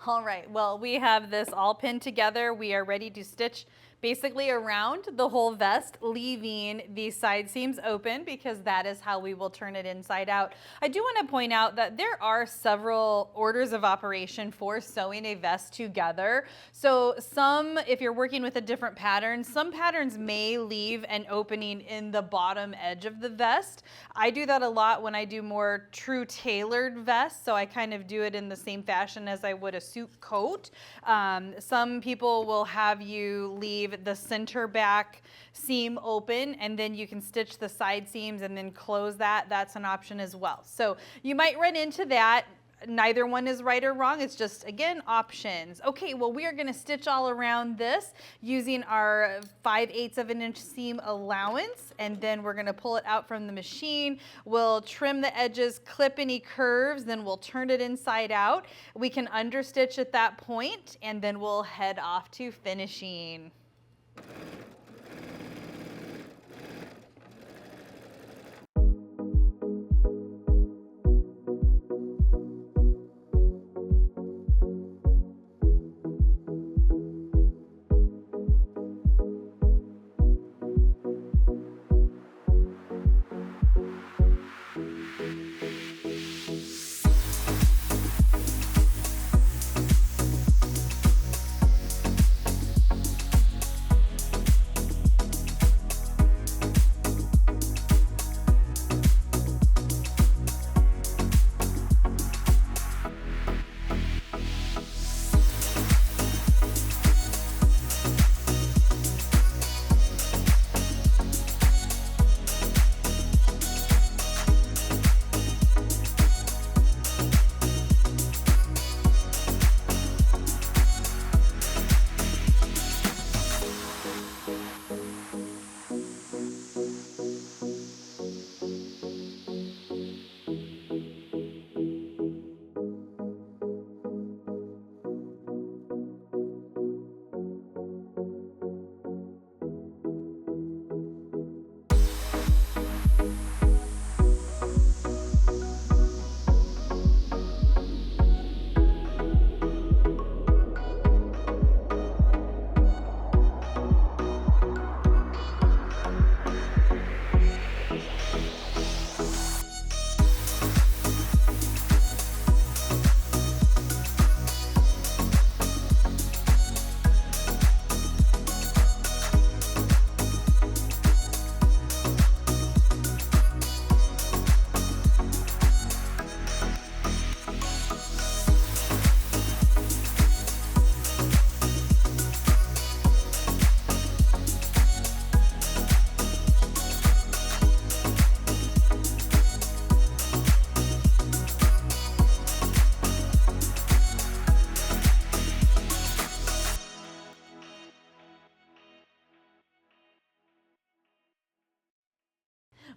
Speaker 1: All right, well, we have this all pinned together. We are ready to stitch basically around the whole vest, leaving these side seams open because that is how we will turn it inside out. I do want to point out that there are several orders of operation for sewing a vest together. So some, if you're working with a different pattern, some patterns may leave an opening in the bottom edge of the vest. I do that a lot when I do more true tailored vests, so I kind of do it in the same fashion as I would a suit coat. Some people will have you leave leave the center back seam open, and then you can stitch the side seams and then close that. That's an option as well. So you might run into that. Neither one is right or wrong. It's just, again, options. Okay, well, we are going to stitch all around this using our 5/8 of an inch seam allowance, and then we're going to pull it out from the machine. We'll trim the edges, clip any curves, then we'll turn it inside out. We can understitch at that point, and then we'll head off to finishing.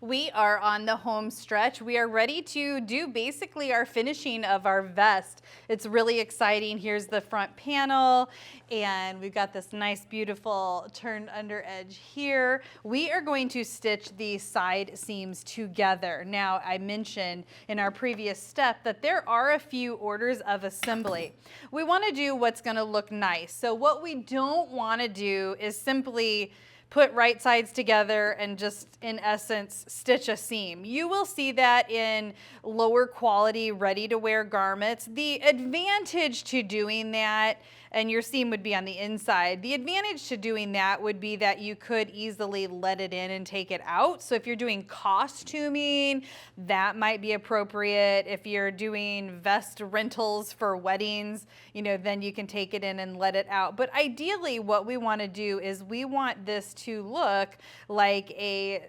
Speaker 1: We are on the home stretch. We are ready to do basically our finishing of our vest. It's really exciting. Here's the front panel, and we've got this nice, beautiful turned under edge here. We are going to stitch the side seams together. Now, I mentioned in our previous step that there are a few orders of assembly. We want to do what's going to look nice. So what we don't want to do is simply put right sides together and just, in essence, stitch a seam. You will see that in lower quality, ready-to-wear garments. The advantage to doing that, and your seam would be on the inside, the advantage to doing that would be that you could easily let it in and take it out. So if you're doing costuming, that might be appropriate. If you're doing vest rentals for weddings, then you can take it in and let it out. But ideally, what we want to do is we want this to look like a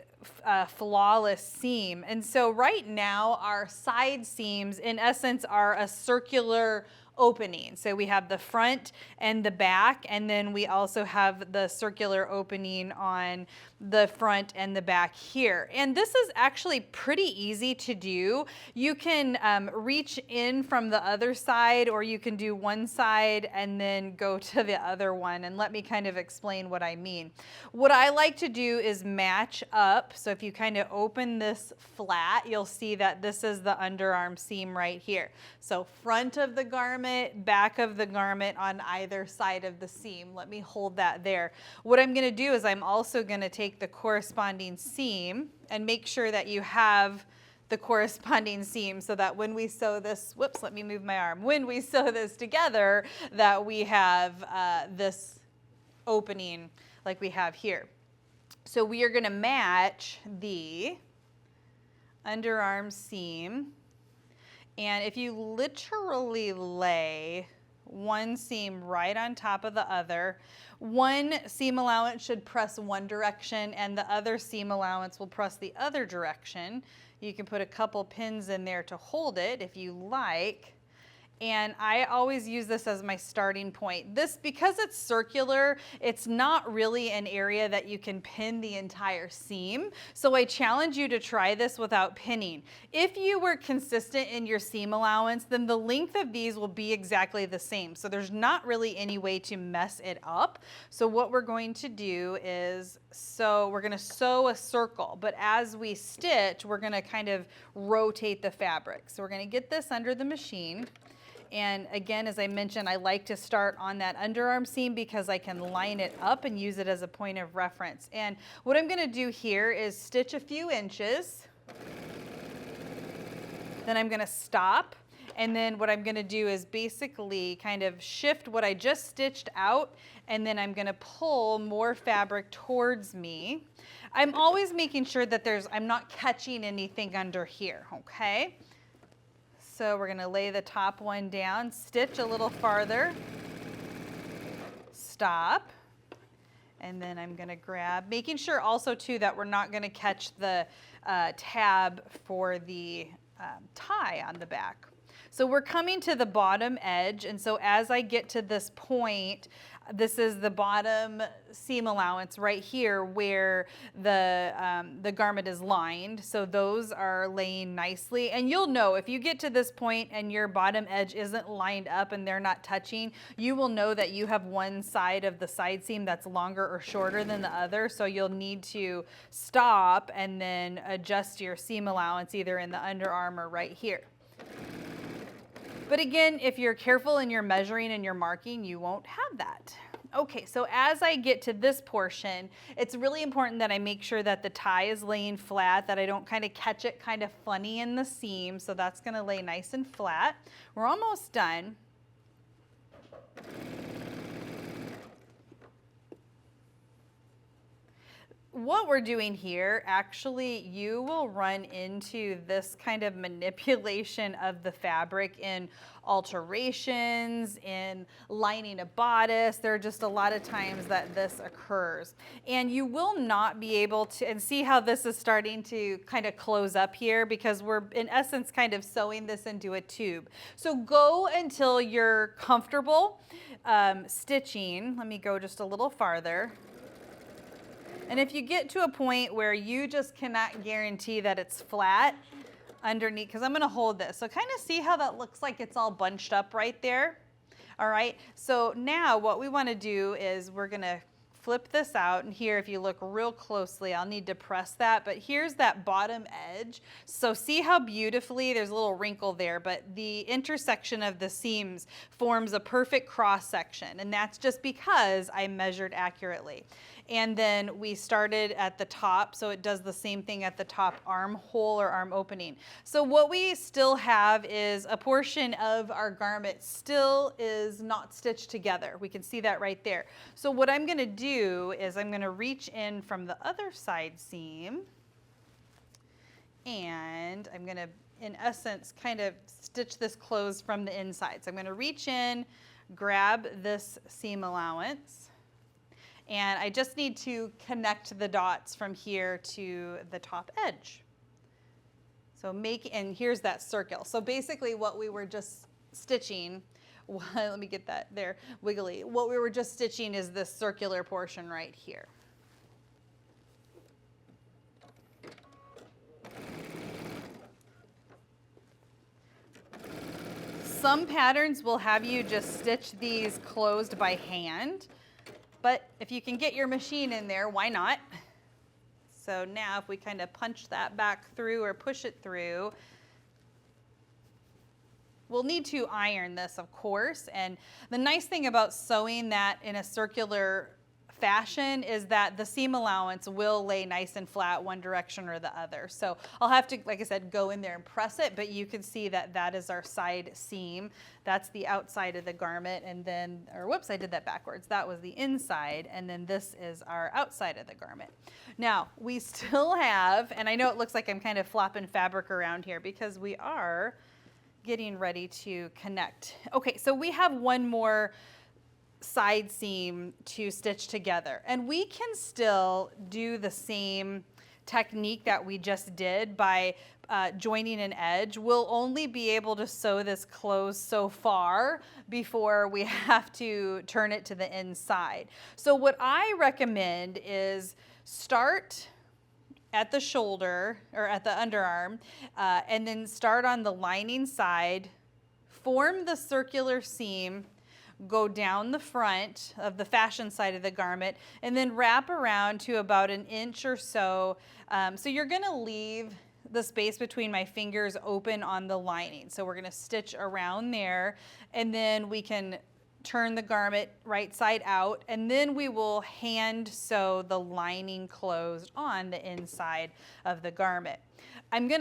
Speaker 1: flawless seam. And so right now, our side seams, in essence, are a circular opening. So we have the front and the back, and then we also have the circular opening on the front and the back here. And this is actually pretty easy to do. You can reach in from the other side, or you can do one side and then go to the other one. And let me kind of explain what I mean. What I like to do is match up. So if you kind of open this flat, you'll see that this is the underarm seam right here. So front of the garment, back of the garment on either side of the seam. Let me hold that there. What I'm going to do is I'm also going to take the corresponding seam and make sure that you have the corresponding seam so that when we sew this, whoops, let me move my arm. When we sew this together, that we have this opening like we have here. So we are going to match the underarm seam. And if you literally lay one seam right on top of the other. One seam allowance should press one direction and the other seam allowance will press the other direction. You can put a couple pins in there to hold it if you like. And I always use this as my starting point. This, because it's circular, it's not really an area that you can pin the entire seam. So I challenge you to try this without pinning. If you were consistent in your seam allowance, then the length of these will be exactly the same. So there's not really any way to mess it up. So what we're going to do is, we're going to sew a circle, but as we stitch, we're going to kind of rotate the fabric. So we're going to get this under the machine. And again, as I mentioned, I like to start on that underarm seam because I can line it up and use it as a point of reference. And what I'm going to do here is stitch a few inches. Then I'm going to stop. And then what I'm going to do is basically kind of shift what I just stitched out, and then I'm going to pull more fabric towards me. I'm always making sure that I'm not catching anything under here, okay? So we're going to lay the top one down, stitch a little farther, stop, and then I'm going to grab, making sure also too that we're not going to catch the tab for the tie on the back. So we're coming to the bottom edge, and so as I get to this point, this is the bottom seam allowance right here where the garment is lined. So those are laying nicely. And you'll know if you get to this point and your bottom edge isn't lined up and they're not touching, you will know that you have one side of the side seam that's longer or shorter than the other. So you'll need to stop and then adjust your seam allowance either in the underarm or right here. But again, if you're careful in your measuring and your marking, you won't have that. Okay, so as I get to this portion, it's really important that I make sure that the tie is laying flat, that I don't kind of catch it kind of funny in the seam. So that's going to lay nice and flat. We're almost done. What we're doing here, actually, you will run into this kind of manipulation of the fabric in alterations, in lining a bodice. There are just a lot of times that this occurs. And you will not be able to, and see how this is starting to kind of close up here because we're in essence kind of sewing this into a tube. So go until you're comfortable stitching. Let me go just a little farther. And if you get to a point where you just cannot guarantee that it's flat underneath, because I'm going to hold this. So kind of see how that looks like it's all bunched up right there. All right. So now what we want to do is we're going to flip this out. And here, if you look real closely, I'll need to press that. But here's that bottom edge. So see how beautifully, there's a little wrinkle there, but the intersection of the seams forms a perfect cross section. And that's just because I measured accurately. And then we started at the top, so it does the same thing at the top armhole or arm opening. So what we still have is a portion of our garment still is not stitched together. We can see that right there. So what I'm going to do is I'm going to reach in from the other side seam, and I'm going to, in essence, kind of stitch this closed from the inside. So I'm going to reach in, grab this seam allowance, and I just need to connect the dots from here to the top edge. So and here's that circle. So basically what we were just stitching, let me get that there, wiggly. What we were just stitching is this circular portion right here. Some patterns will have you just stitch these closed by hand. But if you can get your machine in there, why not? So now if we kind of punch that back through or push it through, we'll need to iron this, of course. And the nice thing about sewing that in a circular fashion is that the seam allowance will lay nice and flat one direction or the other. So I'll have to, like I said, go in there and press it, but you can see that that is our side seam. That's the outside of the garment, and then, or whoops, I did that backwards. That was the inside, and then this is our outside of the garment. Now, we still have, and I know it looks like I'm kind of flopping fabric around here because we are getting ready to connect. Okay, so we have one more side seam to stitch together, and we can still do the same technique that we just did by joining an edge. We'll only be able to sew this closed so far before we have to turn it to the inside. So what I recommend is start at the shoulder or at the underarm, and then start on the lining side, form the circular seam, go down the front of the fashion side of the garment, and then wrap around to about an inch or so. So you're gonna leave the space between my fingers open on the lining. So we're gonna stitch around there, and then we can turn the garment right side out, and then we will hand sew the lining closed on the inside of the garment. And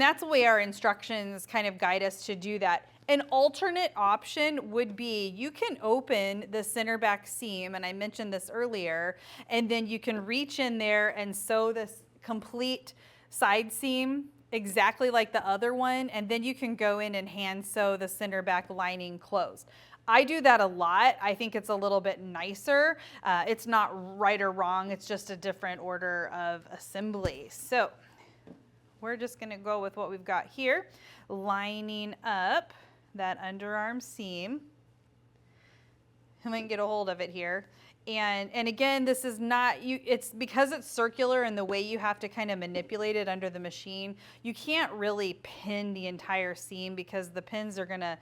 Speaker 1: that's the way our instructions kind of guide us to do that. An alternate option would be you can open the center back seam, and I mentioned this earlier, and then you can reach in there and sew this complete side seam exactly like the other one, and then you can go in and hand sew the center back lining closed. I do that a lot. I think it's a little bit nicer. It's not right or wrong. It's just a different order of assembly. So we're just gonna go with what we've got here, lining up that underarm seam. I'm gonna get a hold of it here. And again, this is not, it's because it's circular and the way you have to kind of manipulate it under the machine, you can't really pin the entire seam because the pins are gonna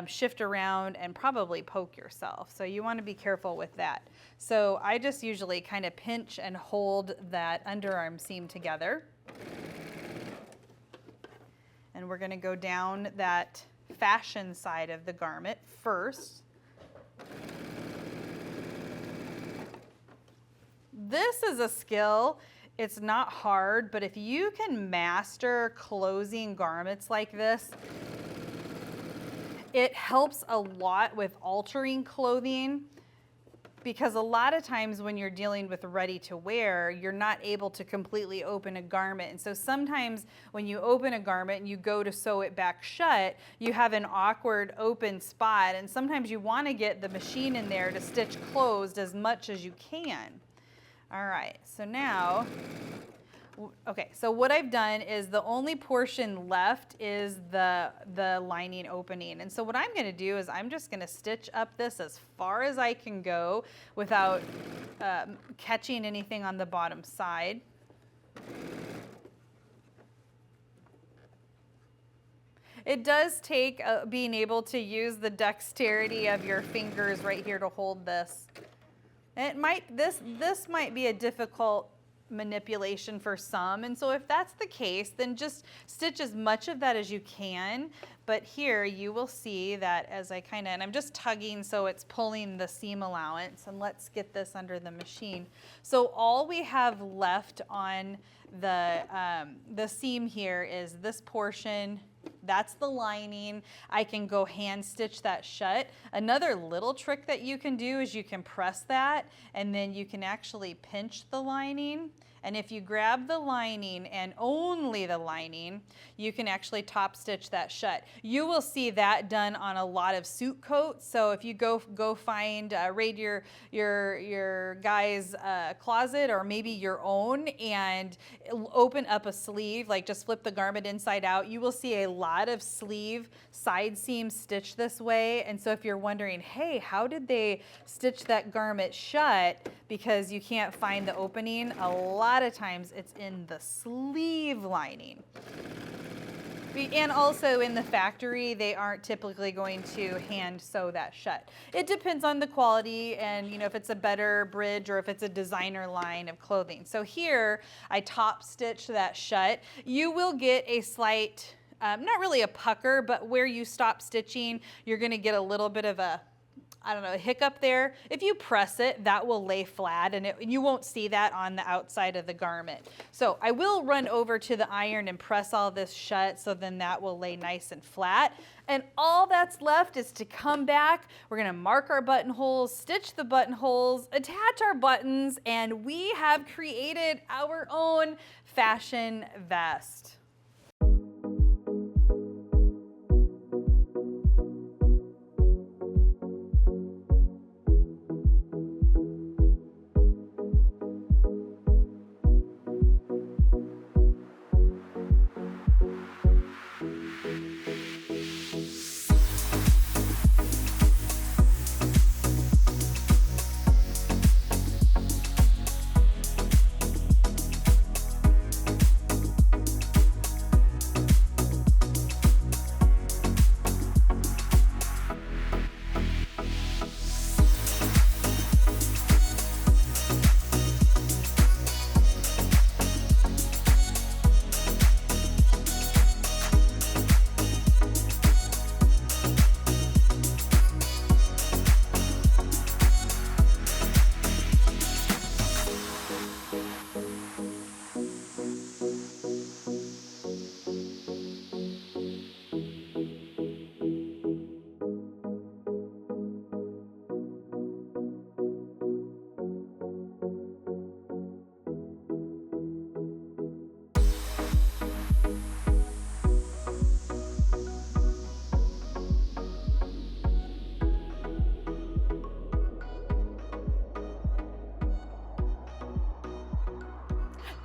Speaker 1: shift around and probably poke yourself. So you wanna be careful with that. So I just usually kind of pinch and hold that underarm seam together. And we're gonna go down that fashion side of the garment first. This is a skill. It's not hard, but if you can master closing garments like this, it helps a lot with altering clothing, because a lot of times when you're dealing with ready to wear, you're not able to completely open a garment. And so sometimes when you open a garment and you go to sew it back shut, you have an awkward open spot, and sometimes you want to get the machine in there to stitch closed as much as you can. All right, so now, okay, so what I've done is the only portion left is the lining opening. And so what I'm gonna do is I'm just gonna stitch up this as far as I can go without catching anything on the bottom side. It does take being able to use the dexterity of your fingers right here to hold this. And this might be a difficult manipulation for some, and so if that's the case, then just stitch as much of that as you can. But here you will see that as I and I'm just tugging so it's pulling the seam allowance, and let's get this under the machine. So all we have left on the seam here is this portion. That's the lining. I can go hand stitch that shut. Another little trick that you can do is you can press that, and then you can actually pinch the lining. And if you grab the lining and only the lining, you can actually top stitch that shut. You will see that done on a lot of suit coats. So if you go find, raid your guy's closet or maybe your own and open up a sleeve, like just flip the garment inside out, you will see a lot of sleeve side seams stitched this way. And so if you're wondering, hey, how did they stitch that garment shut because you can't find the opening, a lot of times it's in the sleeve lining. And also in the factory, they aren't typically going to hand sew that shut. It depends on the quality and if it's a better bridge or if it's a designer line of clothing. So here I top stitch that shut. You will get a slight, not really a pucker, but where you stop stitching, you're gonna get a little bit of a hiccup there. If you press it, that will lay flat, and you won't see that on the outside of the garment. So I will run over to the iron and press all this shut, so then that will lay nice and flat. And all that's left is to come back. We're gonna mark our buttonholes, stitch the buttonholes, attach our buttons, and we have created our own fashion vest.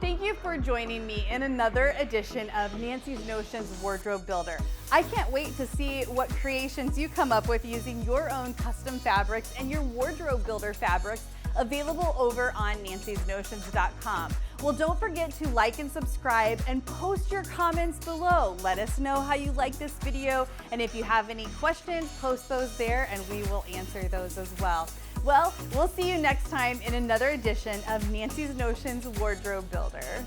Speaker 1: Thank you for joining me in another edition of Nancy's Notions Wardrobe Builder. I can't wait to see what creations you come up with using your own custom fabrics and your wardrobe builder fabrics available over on nancysnotions.com. Well, don't forget to like and subscribe and post your comments below. Let us know how you like this video, and if you have any questions, post those there and we will answer those as well. Well, we'll see you next time in another edition of Nancy's Notions Wardrobe Builder.